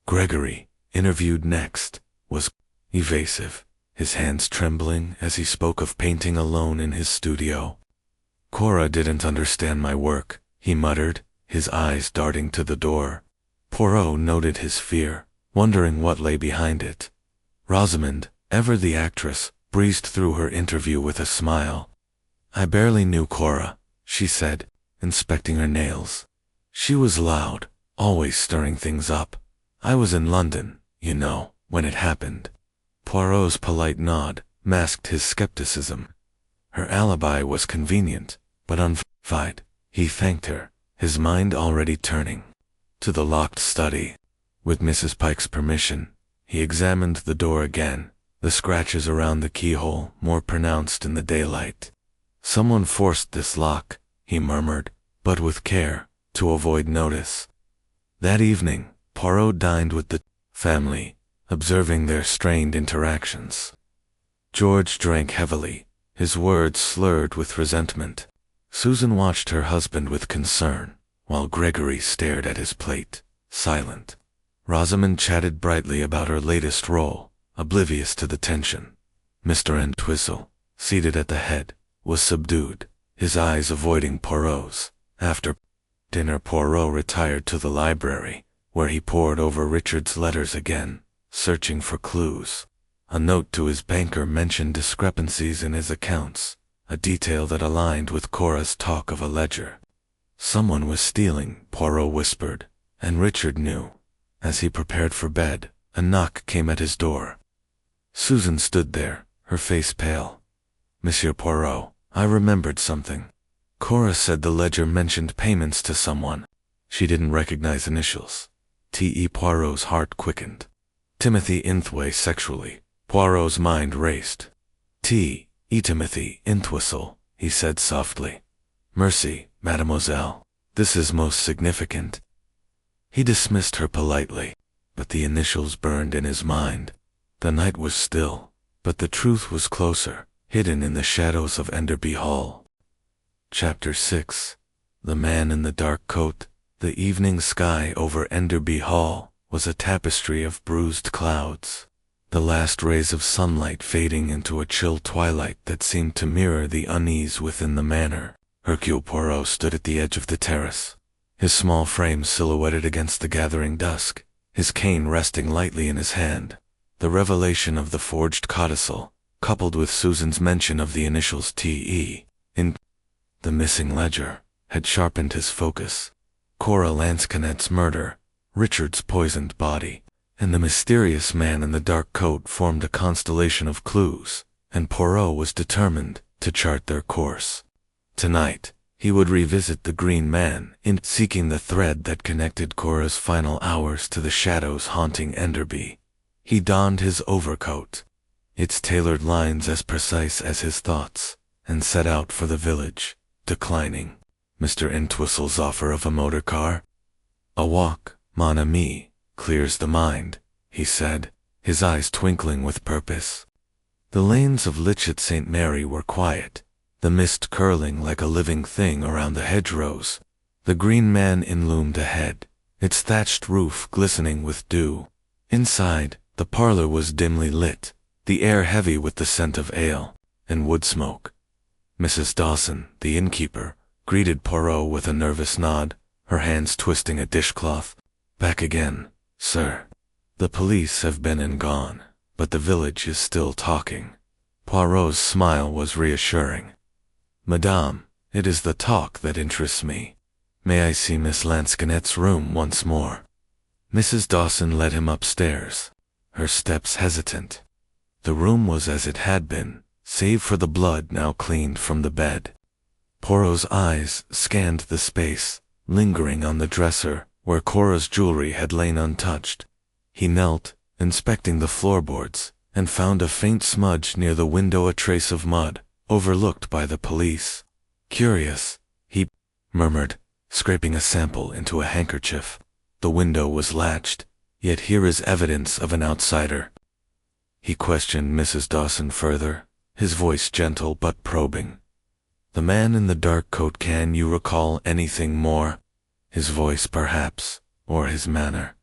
Gregory, interviewed next, was evasive, his hands trembling as he spoke of painting alone in his studio. Cora didn't understand my work, he muttered, his eyes darting to the door. Poirot noted his fear, wondering what lay behind it. Rosamond, ever the actress, breezed through her interview with a smile. I barely knew Cora, she said, inspecting her nails. She was loud, always stirring things up. I was in London, you know, when it happened. Poirot's polite nod masked his skepticism. Her alibi was convenient, but unverified. He thanked her, his mind already turning to the locked study. With Mrs. Pike's permission, he examined the door again, the scratches around the keyhole more pronounced in the daylight. Someone forced this lock, he murmured, but with care, to avoid notice. That evening, Poirot dined with the family, observing their strained interactions. George drank heavily, his words slurred with resentment. Susan watched her husband with concern, while Gregory stared at his plate, silent. Rosamond chatted brightly about her latest role, oblivious to the tension. Mr. Entwistle, seated at the head, was subdued, his eyes avoiding Poirot's. After dinner, Poirot retired to the library, where he pored over Richard's letters again, searching for clues. A note to his banker mentioned discrepancies in his accounts, a detail that aligned with Cora's talk of a ledger. Someone was stealing, Poirot whispered, and Richard knew. As he prepared for bed, a knock came at his door. Susan stood there, her face pale. Monsieur Poirot, I remembered something. Cora said the ledger mentioned payments to someone. She didn't recognize initials. T.E. Poirot's heart quickened. Timothy Inthway sexually. Poirot's mind raced. T.E. Timothy Entwistle, he said softly. Mercy, mademoiselle. This is most significant. He dismissed her politely, but the initials burned in his mind. The night was still, but the truth was closer, hidden in the shadows of Enderby Hall. Chapter 6. The Man in the Dark Coat. The evening sky over Enderby Hall was a tapestry of bruised clouds, the last rays of sunlight fading into a chill twilight that seemed to mirror the unease within the manor. Hercule Poirot stood at the edge of the terrace, his small frame silhouetted against the gathering dusk, his cane resting lightly in his hand. The revelation of the forged codicil, coupled with Susan's mention of the initials T.E. in the missing ledger, had sharpened his focus. Cora Lansquenet's murder, Richard's poisoned body, and the mysterious man in the dark coat formed a constellation of clues, and Poirot was determined to chart their course. Tonight, he would revisit the Green Man in seeking the thread that connected Cora's final hours to the shadows haunting Enderby. He donned his overcoat, its tailored lines as precise as his thoughts, and set out for the village, declining Mr. Entwistle's offer of a motor car. A walk, mon ami, clears the mind, he said, his eyes twinkling with purpose. The lanes of Litchett St. Mary were quiet, the mist curling like a living thing around the hedgerows. The Green Man Inn loomed ahead, its thatched roof glistening with dew. Inside, the parlor was dimly lit, the air heavy with the scent of ale and wood smoke. Mrs. Dawson, the innkeeper, greeted Poirot with a nervous nod, her hands twisting a dishcloth. Back again, sir. The police have been and gone, but the village is still talking. Poirot's smile was reassuring. Madame, it is the talk that interests me. May I see Miss Lansquenet's room once more? Mrs. Dawson led him upstairs, her steps hesitant. The room was as it had been, save for the blood now cleaned from the bed. Poirot's eyes scanned the space, lingering on the dresser where Cora's jewelry had lain untouched. He knelt, inspecting the floorboards, and found a faint smudge near the window, a trace of mud, overlooked by the police. Curious, he murmured, scraping a sample into a handkerchief. The window was latched, yet here is evidence of an outsider. He questioned Mrs. Dawson further. his voice gentle but probing. "The man in the dark coat, can you recall anything more? His voice, perhaps, or his manner?"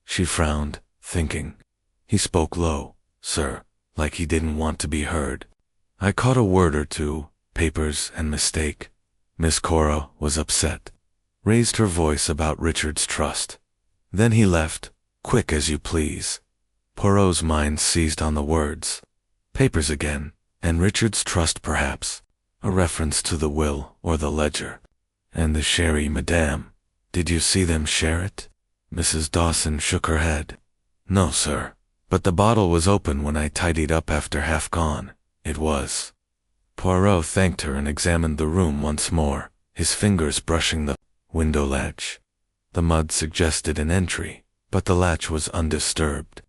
She frowned, thinking. "He spoke low, sir, like he didn't want to be heard. I caught a word or two, papers and mistake." Miss Cora was upset, raised her voice about Richard's trust. "Then he left, quick as you please." Poirot's mind seized on the words. Papers again, and Richard's trust perhaps, a reference to the will or the ledger. "And the sherry, madame, did you see them share it?" Mrs. Dawson shook her head. "No, sir, but the bottle was open when I tidied up after half gone. It was." Poirot thanked her and examined the room once more, his fingers brushing the window latch. The mud suggested an entry, but the latch was undisturbed.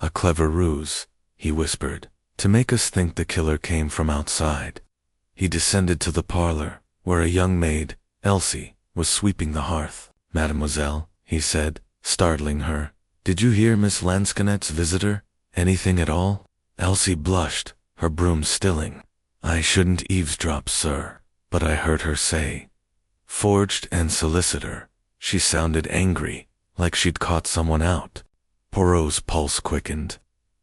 "A clever ruse," he whispered, "to make us think the killer came from outside." He descended to the parlor, where a young maid, Elsie, was sweeping the hearth. "Mademoiselle," he said, startling her, "did you hear Miss Lansquenet's visitor? Anything at all?" Elsie blushed, her broom stilling. "I shouldn't eavesdrop, sir, but I heard her say, 'Forged and solicitor.'" She sounded angry, like she'd caught someone out. Poirot's pulse quickened.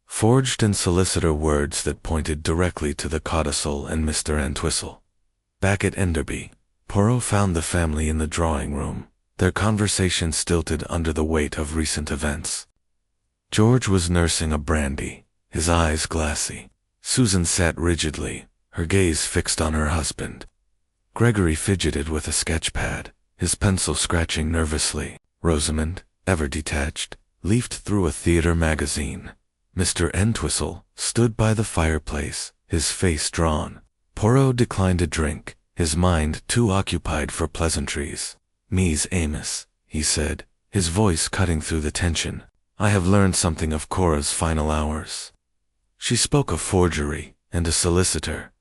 Forged and solicitor, words that pointed directly to the codicil and Mr. Entwistle. Back at Enderby, Poirot found the family in the drawing room, their conversation stilted under the weight of recent events. George was nursing a brandy, his eyes glassy. Susan sat rigidly, her gaze fixed on her husband. Gregory fidgeted with a sketch pad, his pencil scratching nervously. Rosamond, ever detached, leafed through a theater magazine. Mr. Entwistle stood by the fireplace, his face drawn. Poirot declined a drink, his mind too occupied for pleasantries. "Mies amiss," he said, his voice cutting through the tension. "I have learned something of Cora's final hours. She spoke of forgery and a solicitor.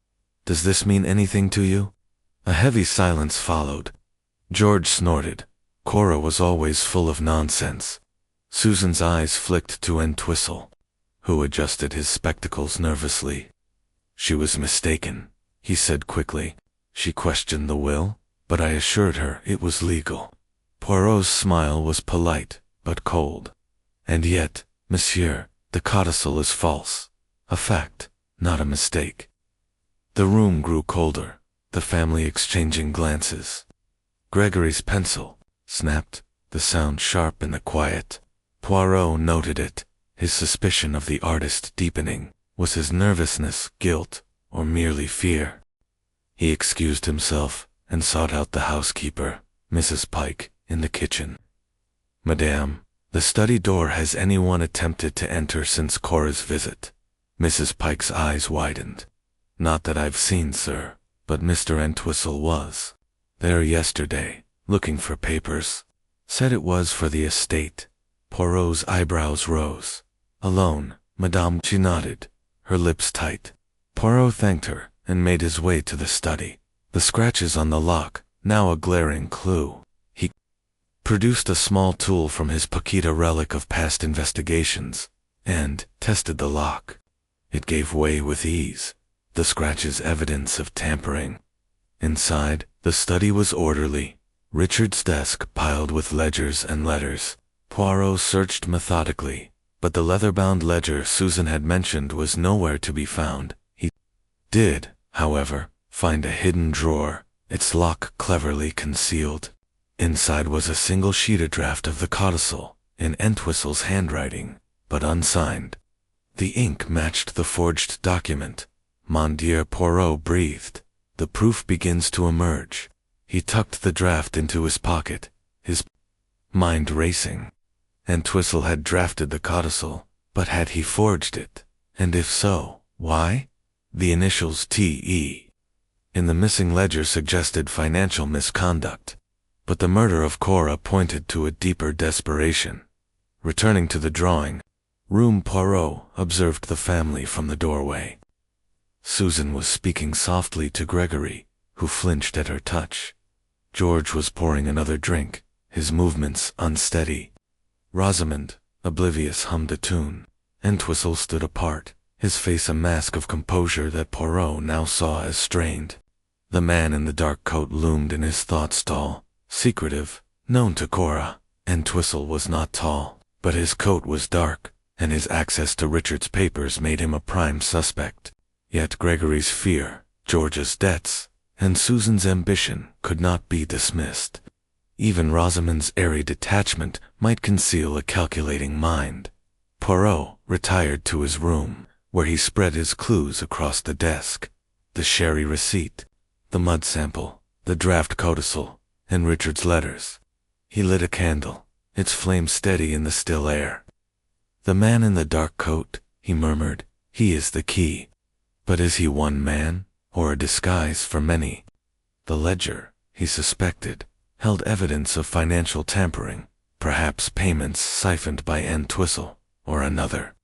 Does this mean anything to you?" A heavy silence followed. George snorted. Cora was always full of nonsense. Susan's eyes flicked to Entwistle, who adjusted his spectacles nervously. "She was mistaken," he said quickly. "She questioned the will, but I assured her it was legal." Poirot's smile was polite, but cold. "And yet, monsieur, the codicil is false. A fact, not a mistake." The room grew colder, the family exchanging glances. Gregory's pencil snapped, the sound sharp in the quiet. Poirot noted it, his suspicion of the artist deepening. Was his nervousness guilt, or merely fear? He excused himself and sought out the housekeeper, Mrs. Pike, in the kitchen. "Madame, the study door, has anyone attempted to enter since Cora's visit?" Mrs. Pike's eyes widened. "Not that I've seen, sir, but Mr. Entwistle was there yesterday, looking for papers. Said it was for the estate." Poirot's eyebrows rose. "Alone, madame?" She nodded, her lips tight. Poirot thanked her and made his way to the study. The scratches on the lock, now a glaring clue. He produced a small tool from his Paquita relic of past investigations and tested the lock. It gave way with ease, the scratches evidence of tampering. Inside, the study was orderly, Richard's desk piled with ledgers and letters. Poirot searched methodically, but the leather-bound ledger Susan had mentioned was nowhere to be found. He did, however, find a hidden drawer, its lock cleverly concealed. Inside was a single-sheeted draft of the codicil, in Entwistle's handwriting, but unsigned. The ink matched the forged document. "Mon Dieu," Poirot breathed. "The proof begins to emerge." He tucked the draft into his pocket, his mind racing. Entwistle had drafted the codicil, but had he forged it? And if so, why? The initials T.E. in the missing ledger suggested financial misconduct, but the murder of Cora pointed to a deeper desperation. Returning to the drawing room, Poirot observed the family from the doorway. Susan was speaking softly to Gregory, who flinched at her touch. George was pouring another drink, his movements unsteady. Rosamond, oblivious, hummed a tune. Entwistle stood apart, his face a mask of composure that Poirot now saw as strained. The man in the dark coat loomed in his thought stall, secretive, known to Cora, and Entwistle was not tall, but his coat was dark, and his access to Richard's papers made him a prime suspect. Yet Gregory's fear, George's debts, and Susan's ambition could not be dismissed. Even Rosamond's airy detachment might conceal a calculating mind. Poirot retired to his room, where he spread his clues across the desk: the sherry receipt, the mud sample, the draft codicil, and Richard's letters. He lit a candle, its flame steady in the still air. "The man in the dark coat," he murmured, "he is the key. But is he one man, or a disguise for many?" The ledger, he suspected, held evidence of financial tampering, perhaps payments siphoned by Entwistle, or another.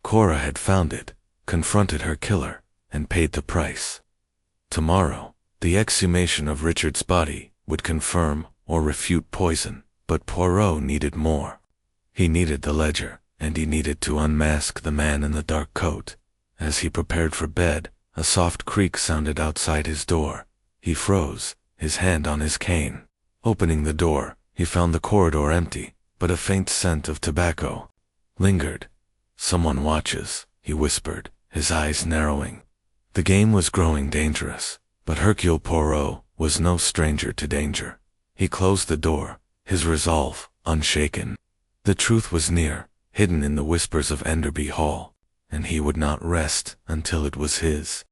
Cora had found it, confronted her killer, and paid the price. Tomorrow, the exhumation of Richard's body would confirm or refute poison, but Poirot needed more. He needed the ledger, and he needed to unmask the man in the dark coat. As he prepared for bed, a soft creak sounded outside his door. He froze, his hand on his cane. Opening the door, he found the corridor empty, but a faint scent of tobacco lingered. "Someone watches," he whispered, his eyes narrowing. The game was growing dangerous, but Hercule Poirot was no stranger to danger. He closed the door, his resolve unshaken. The truth was near, hidden in the whispers of Enderby Hall, and he would not rest until it was his.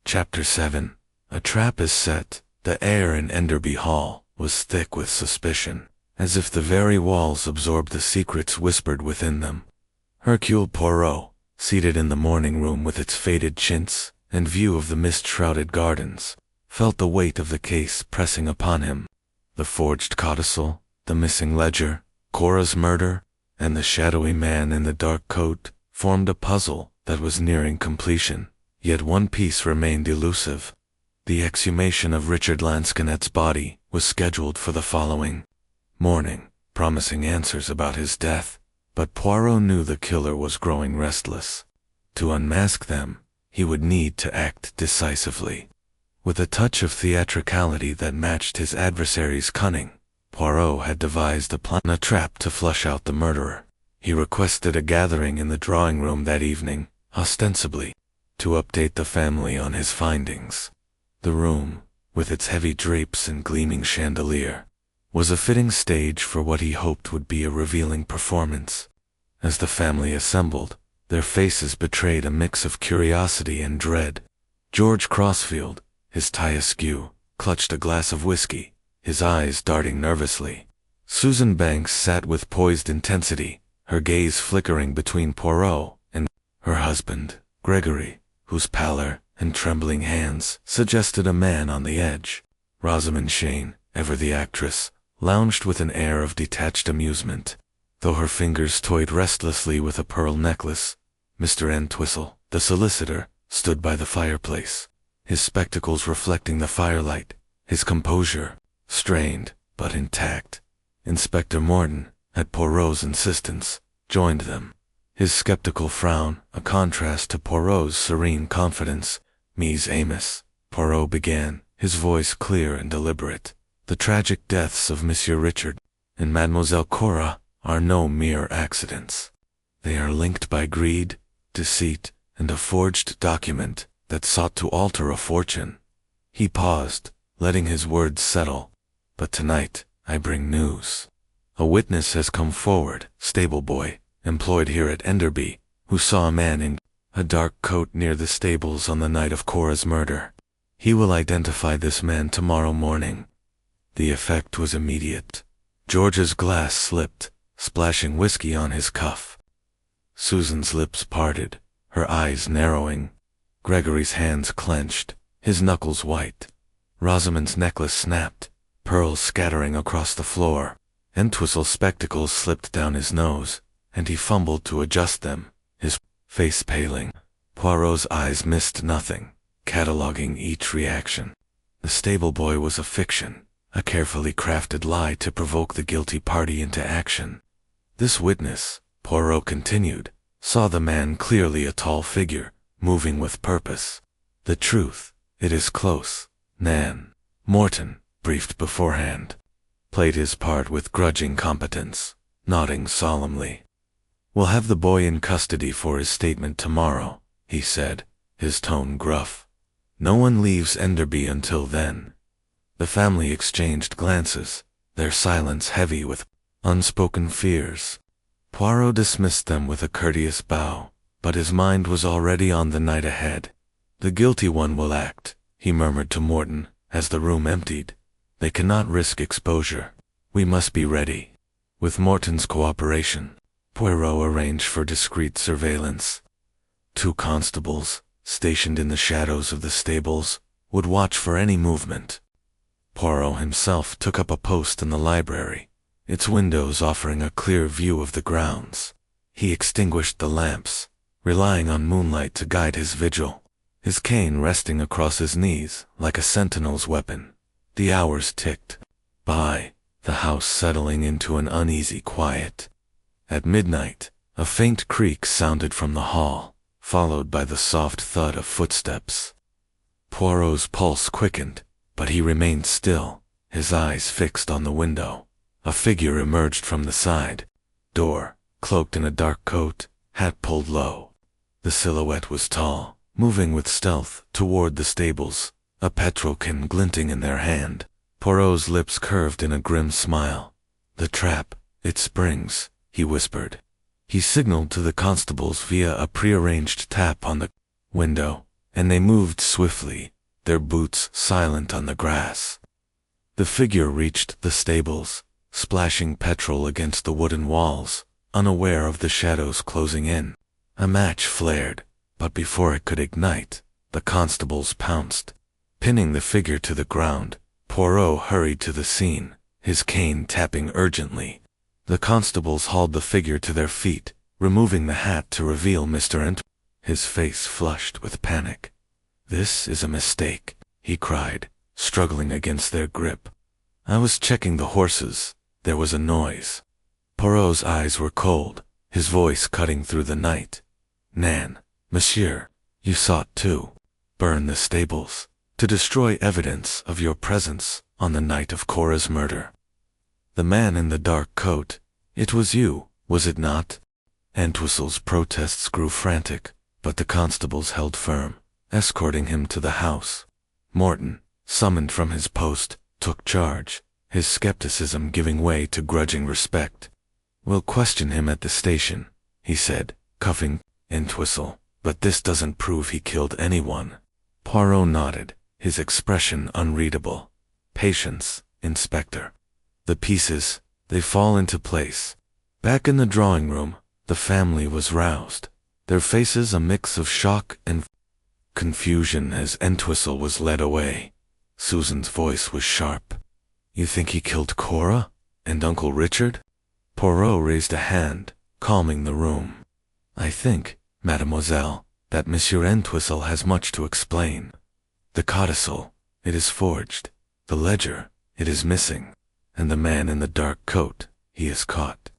Chapter 7. A trap is set. The air in Enderby Hall was thick with suspicion, as if the very walls absorbed the secrets whispered within them. Hercule Poirot, seated in the morning room with its faded chintz and view of the mist-shrouded gardens, felt the weight of the case pressing upon him. The forged codicil, the missing ledger, Cora's murder, and the shadowy man in the dark coat formed a puzzle that was nearing completion. Yet one piece remained elusive. The exhumation of Richard Lansquenet's body was scheduled for the following morning, promising answers about his death, but Poirot knew the killer was growing restless. To unmask them, he would need to act decisively. With a touch of theatricality that matched his adversary's cunning, Poirot had devised a trap to flush out the murderer. He requested a gathering in the drawing room that evening, ostensibly to update the family on his findings. The room, with its heavy drapes and gleaming chandelier, was a fitting stage for what he hoped would be a revealing performance. As the family assembled, their faces betrayed a mix of curiosity and dread. George Crossfield, his tie askew, clutched a glass of whiskey, his eyes darting nervously. Susan Banks sat with poised intensity, her gaze flickering between Poirot and her husband, Gregory, whose pallor and trembling hands suggested a man on the edge. Rosamond Shane, ever the actress, lounged with an air of detached amusement, though her fingers toyed restlessly with a pearl necklace. Mr. Entwistle, the solicitor, stood by the fireplace, his spectacles reflecting the firelight, his composure strained but intact. Inspector Mourning, at Poirot's insistence, joined them, his skeptical frown a contrast to Poirot's serene confidence. "Ms. Amiss," Poirot began, his voice clear and deliberate, "the tragic deaths of Monsieur Richard and Mademoiselle Cora are no mere accidents. They are linked by greed, deceit, and a forged document that sought to alter a fortune." He paused, letting his words settle. "But tonight, I bring news. A witness has come forward, stable boy, employed here at Enderby, who saw a man in a dark coat near the stables on the night of Cora's murder. He will identify this man tomorrow morning." The effect was immediate. George's glass slipped, splashing whiskey on his cuff. Susan's lips parted, her eyes narrowing. Gregory's hands clenched, his knuckles white. Rosamond's necklace snapped, pearls scattering across the floor. Entwistle's spectacles slipped down his nose, and he fumbled to adjust them, his face paling. Poirot's eyes missed nothing, cataloging each reaction. The stable boy was a fiction, a carefully crafted lie to provoke the guilty party into action. This witness, Poirot continued, saw the man clearly, a tall figure, moving with purpose. "The truth, it is close, Nan," Morton, briefed beforehand, played his part with grudging competence, nodding solemnly. "We'll have the boy in custody for his statement tomorrow," he said, his tone gruff. "No one leaves Enderby until then." The family exchanged glances, their silence heavy with unspoken fears. Poirot dismissed them with a courteous bow, but his mind was already on the night ahead. "The guilty one will act," he murmured to Morton, as the room emptied. "They cannot risk exposure. We must be ready." With Morton's cooperation, Poirot arranged for discreet surveillance. 2 constables, stationed in the shadows of the stables, would watch for any movement. Poirot himself took up a post in the library, its windows offering a clear view of the grounds. He extinguished the lamps, relying on moonlight to guide his vigil, his cane resting across his knees like a sentinel's weapon. The hours ticked by, the house settling into an uneasy quiet. At midnight, a faint creak sounded from the hall, followed by the soft thud of footsteps. Poirot's pulse quickened, but he remained still, his eyes fixed on the window. A figure emerged from the side door, cloaked in a dark coat, hat pulled low. The silhouette was tall, moving with stealth toward the stables, a petrolkin glinting in their hand. Poirot's lips curved in a grim smile. "The trap, it springs," he whispered. He signaled to the constables via a prearranged tap on the window, and they moved swiftly, their boots silent on the grass. The figure reached the stables, splashing petrol against the wooden walls, unaware of the shadows closing in. A match flared, but before it could ignite, the constables pounced. Pinning the figure to the ground, Poirot hurried to the scene, his cane tapping urgently. The constables hauled the figure to their feet, removing the hat to reveal Mr. Ent. His face flushed with panic. "This is a mistake," he cried, struggling against their grip. "I was checking the horses. There was a noise." Poirot's eyes were cold, his voice cutting through the night. "Nan, monsieur, you sought to burn the stables, to destroy evidence of your presence on the night of Cora's murder. The man in the dark coat, it was you, was it not?" Entwistle's protests grew frantic, but the constables held firm, escorting him to the house. Morton, summoned from his post, took charge, his skepticism giving way to grudging respect. "We'll question him at the station," he said, cuffing Entwistle, "but this doesn't prove he killed anyone." Poirot nodded, his expression unreadable. "Patience, Inspector. The pieces, they fall into place." Back in the drawing room, the family was roused, their faces a mix of shock and confusion as Entwistle was led away. Susan's voice was sharp. "You think he killed Cora? And Uncle Richard?" Poirot raised a hand, calming the room. "I think, mademoiselle, that Monsieur Entwistle has much to explain. The codicil, it is forged. The ledger, it is missing. And the man in the dark coat, he is caught.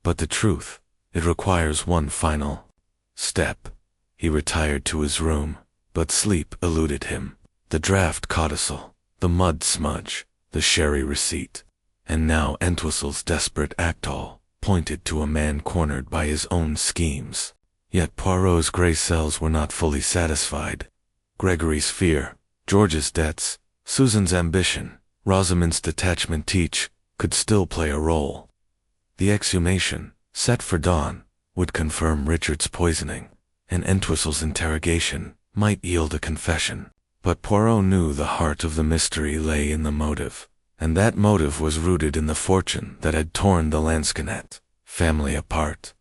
But the truth, it requires one final step." He retired to his room, but sleep eluded him. The draft codicil, the mud smudge, the sherry receipt, and now Entwistle's desperate act all pointed to a man cornered by his own schemes. Yet Poirot's gray cells were not fully satisfied. Gregory's fear, George's debts, Susan's ambition, Rosamond's detachment each could still play a role. The exhumation, set for dawn, would confirm Richard's poisoning, and Entwistle's interrogation might yield a confession. But Poirot knew the heart of the mystery lay in the motive, and that motive was rooted in the fortune that had torn the Lansquenet family apart.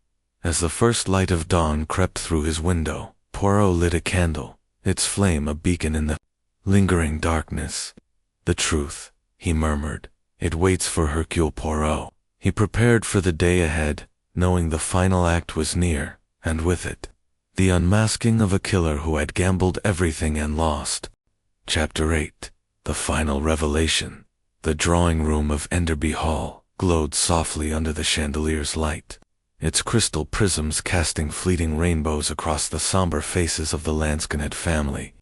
As the first light of dawn crept through his window, Poirot lit a candle, its flame a beacon in the lingering darkness. "The truth," he murmured. "It waits for Hercule Poirot." He prepared for the day ahead, knowing the final act was near, and with it, the unmasking of a killer who had gambled everything and lost. Chapter 8. The Final Revelation. The drawing room of Enderby Hall glowed softly under the chandelier's light. its crystal prisms casting fleeting rainbows across the somber faces of the Lansquenet family.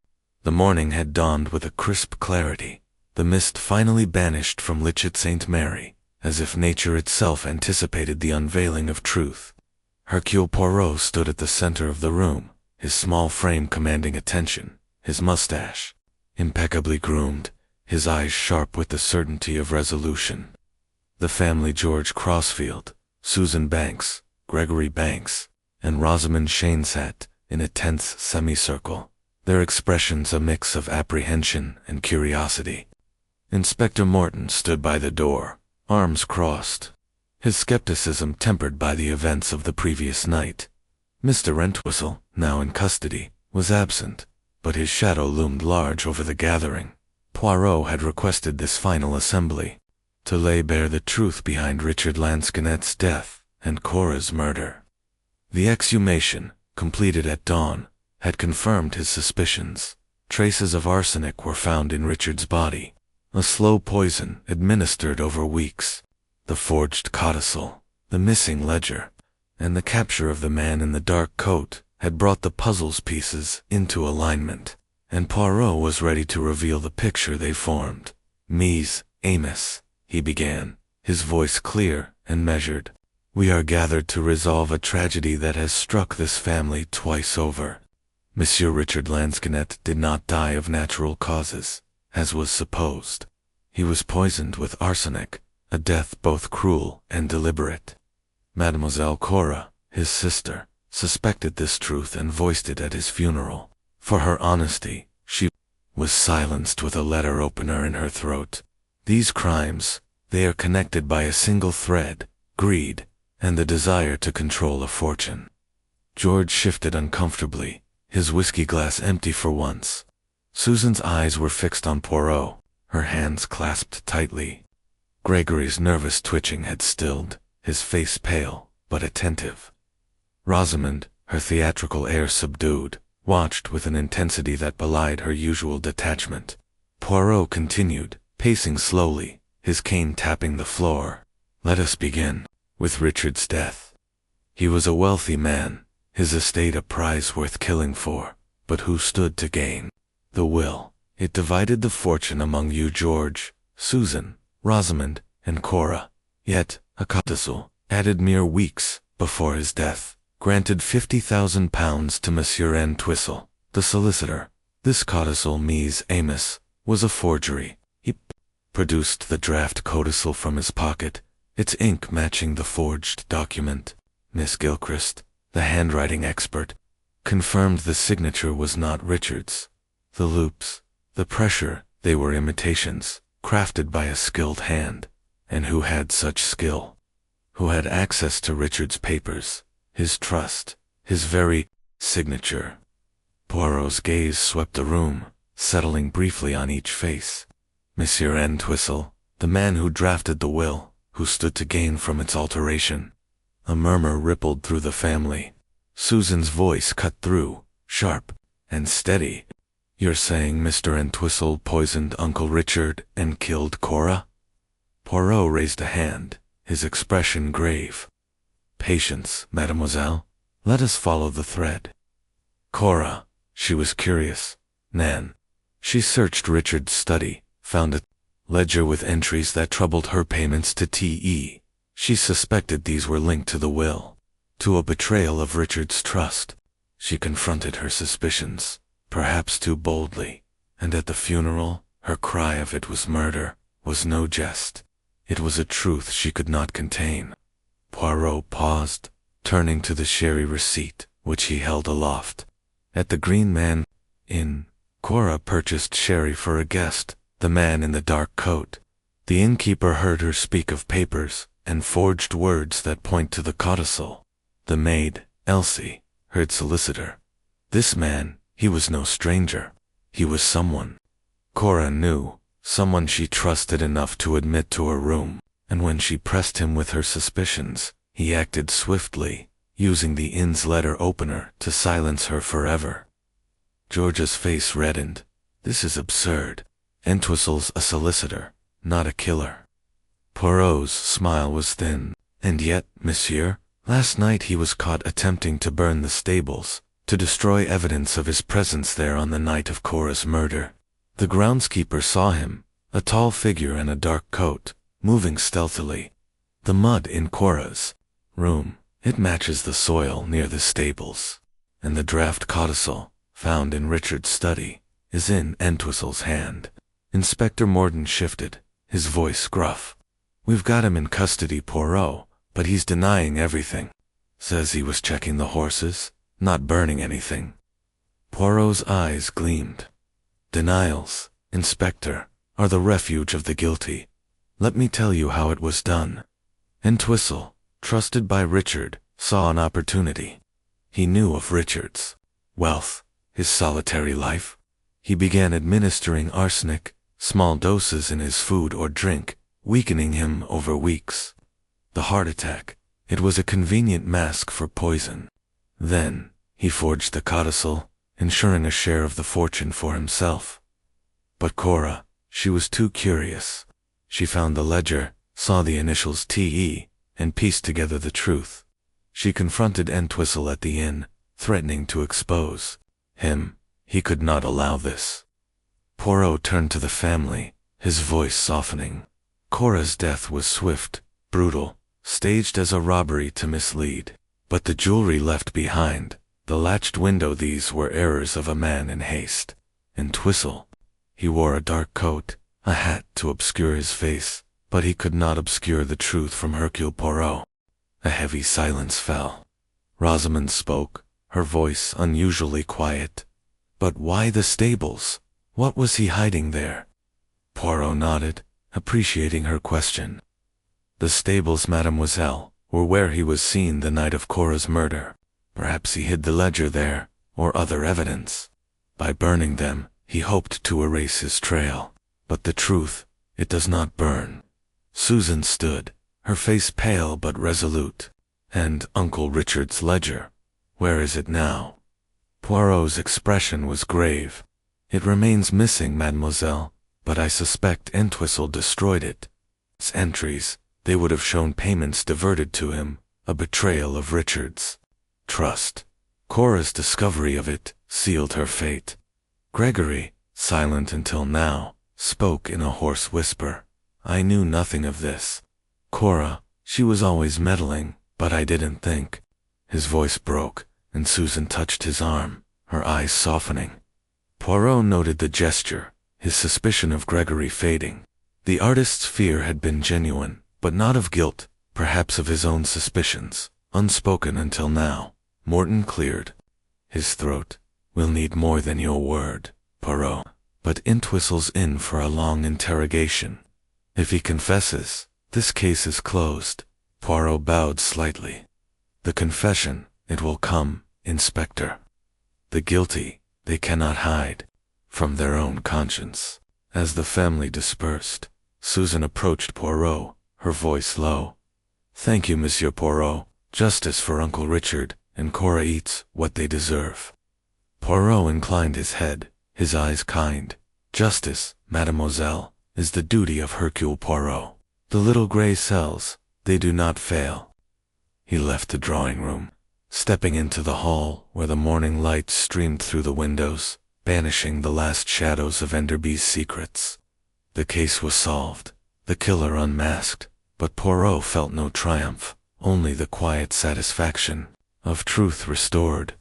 The morning had dawned with a crisp clarity, the mist finally banished from Lichet St. Mary, as if nature itself anticipated the unveiling of truth. Hercule Poirot stood at the center of the room, his small frame commanding attention, his mustache impeccably groomed, his eyes sharp with the certainty of resolution. The family, George Crossfield, Susan Banks, Gregory Banks, and Rosamond Shane, sat in a tense semicircle, their expressions a mix of apprehension and curiosity. Inspector Morton stood by the door, arms crossed, his skepticism tempered by the events of the previous night. Mr. Entwistle, now in custody, was absent, but his shadow loomed large over the gathering. Poirot had requested this final assembly to lay bare the truth behind Richard Lansquenet's death and Cora's murder. The exhumation, completed at dawn, had confirmed his suspicions. Traces of arsenic were found in Richard's body, a slow poison administered over weeks. The forged codicil, the missing ledger, and the capture of the man in the dark coat had brought the puzzle's pieces into alignment, and Poirot was ready to reveal the picture they formed. Amiss, he began, his voice clear and measured. We are gathered to resolve a tragedy that has struck this family twice over. Monsieur Richard Lansquenet did not die of natural causes, as was supposed. He was poisoned with arsenic, a death both cruel and deliberate. Mademoiselle Cora, his sister, suspected this truth and voiced it at his funeral. For her honesty, she was silenced with a letter opener in her throat. These crimes, they are connected by a single thread, greed, and the desire to control a fortune. George shifted uncomfortably, his whiskey glass empty for once. Susan's eyes were fixed on Poirot, her hands clasped tightly. Gregory's nervous twitching had stilled, his face pale, but attentive. Rosamond, her theatrical air subdued, watched with an intensity that belied her usual detachment. Poirot continued, pacing slowly, his cane tapping the floor. Let us begin with Richard's death. He was a wealthy man, his estate a prize worth killing for, but who stood to gain? The will. It divided the fortune among you, George, Susan, Rosamond, and Cora. Yet, a codicil, added mere weeks before his death, granted £50,000 to Monsieur Entwistle, the solicitor. This codicil, amiss, was a forgery. He produced the draft codicil from his pocket, its ink matching the forged document. Miss Gilchrist, the handwriting expert, confirmed the signature was not Richard's. The loops, the pressure, they were imitations, crafted by a skilled hand. And who had such skill? Who had access to Richard's papers, his trust, his very signature? Poirot's gaze swept the room, settling briefly on each face. Monsieur Entwistle, the man who drafted the will, who stood to gain from its alteration. A murmur rippled through the family. Susan's voice cut through, sharp and steady. You're saying Mr. Entwistle poisoned Uncle Richard and killed Cora? Poirot raised a hand, his expression grave. Patience, mademoiselle. Let us follow the thread. Cora, she was curious. Nan. She searched Richard's study, found a ledger with entries that troubled her payments to T.E. She suspected these were linked to the will, to a betrayal of Richard's trust. She confronted her suspicions, perhaps too boldly, and at the funeral, her cry of it was murder, was no jest. It was a truth she could not contain. Poirot paused, turning to the sherry receipt, which he held aloft. At the Green Man Inn, Cora purchased sherry for a guest, the man in the dark coat. The innkeeper heard her speak of papers and forged words that point to the codicil. The maid, Elsie, heard solicitor. This man, he was no stranger. He was someone Cora knew, someone she trusted enough to admit to her room, and when she pressed him with her suspicions, he acted swiftly, using the inn's letter opener to silence her forever. George's face reddened. This is absurd. Entwistle's a solicitor, not a killer. Poirot's smile was thin. And yet, monsieur, Last night he was caught attempting to burn the stables, to destroy evidence of his presence there on the night of Cora's murder. The groundskeeper saw him, a tall figure in a dark coat, moving stealthily. The mud in Cora's room, it matches the soil near the stables. And the draft codicil, found in Richard's study, is in Entwistle's hand. Inspector Mourning shifted, his voice gruff. We've got him in custody, Poirot, but he's denying everything. Says he was checking the horses, not burning anything. Poirot's eyes gleamed. Denials, Inspector, are the refuge of the guilty. Let me tell you how it was done. Entwistle, trusted by Richard, saw an opportunity. He knew of Richard's wealth, his solitary life. He began administering arsenic, small doses in his food or drink, weakening him over weeks. The heart attack, it was a convenient mask for poison. Then, he forged the codicil, ensuring a share of the fortune for himself. But Cora, she was too curious. She found the ledger, saw the initials T.E., and pieced together the truth. She confronted Entwistle at the inn, threatening to expose him. He could not allow this. Poirot turned to the family, his voice softening. Cora's death was swift, brutal, staged as a robbery to mislead. But the jewelry left behind, the latched window, these were errors of a man in haste. Entwistle, he wore a dark coat, a hat to obscure his face, but he could not obscure the truth from Hercule Poirot. A heavy silence fell. Rosamond spoke, her voice unusually quiet. But why the stables? What was he hiding there? Poirot nodded, appreciating her question. The stables, mademoiselle, were where he was seen the night of Cora's murder. Perhaps he hid the ledger there, or other evidence. By burning them, he hoped to erase his trail. But the truth, it does not burn. Susan stood, her face pale but resolute. And Uncle Richard's ledger, where is it now? Poirot's expression was grave. It remains missing, mademoiselle, but I suspect Entwistle destroyed it. Its entries, they would have shown payments diverted to him, a betrayal of Richard's trust. Cora's discovery of it sealed her fate. Gregory, silent until now, spoke in a hoarse whisper. I knew nothing of this. Cora, she was always meddling, but I didn't think. His voice broke, and Susan touched his arm, her eyes softening. Poirot noted the gesture, his suspicion of Gregory fading. The artist's fear had been genuine, but not of guilt, perhaps of his own suspicions, unspoken until now. Mourning cleared his throat. We'll need more than your word, Poirot. But Entwistle's in for a long interrogation. If he confesses, this case is closed. Poirot bowed slightly. The confession, it will come, Inspector. The guilty, they cannot hide from their own conscience. As the family dispersed, Susan approached Poirot, her voice low. Thank you, Monsieur Poirot. Justice for Uncle Richard, and Cora eats what they deserve. Poirot inclined his head, his eyes kind. Justice, mademoiselle, is the duty of Hercule Poirot. The little gray cells, they do not fail. He left the drawing room, stepping into the hall where the morning light streamed through the windows, banishing the last shadows of Enderby's secrets. The case was solved, the killer unmasked, but Poirot felt no triumph, only the quiet satisfaction of truth restored.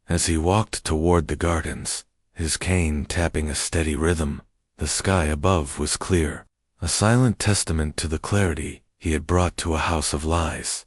As he walked toward the gardens, his cane tapping a steady rhythm, the sky above was clear, a silent testament to the clarity he had brought to a house of lies.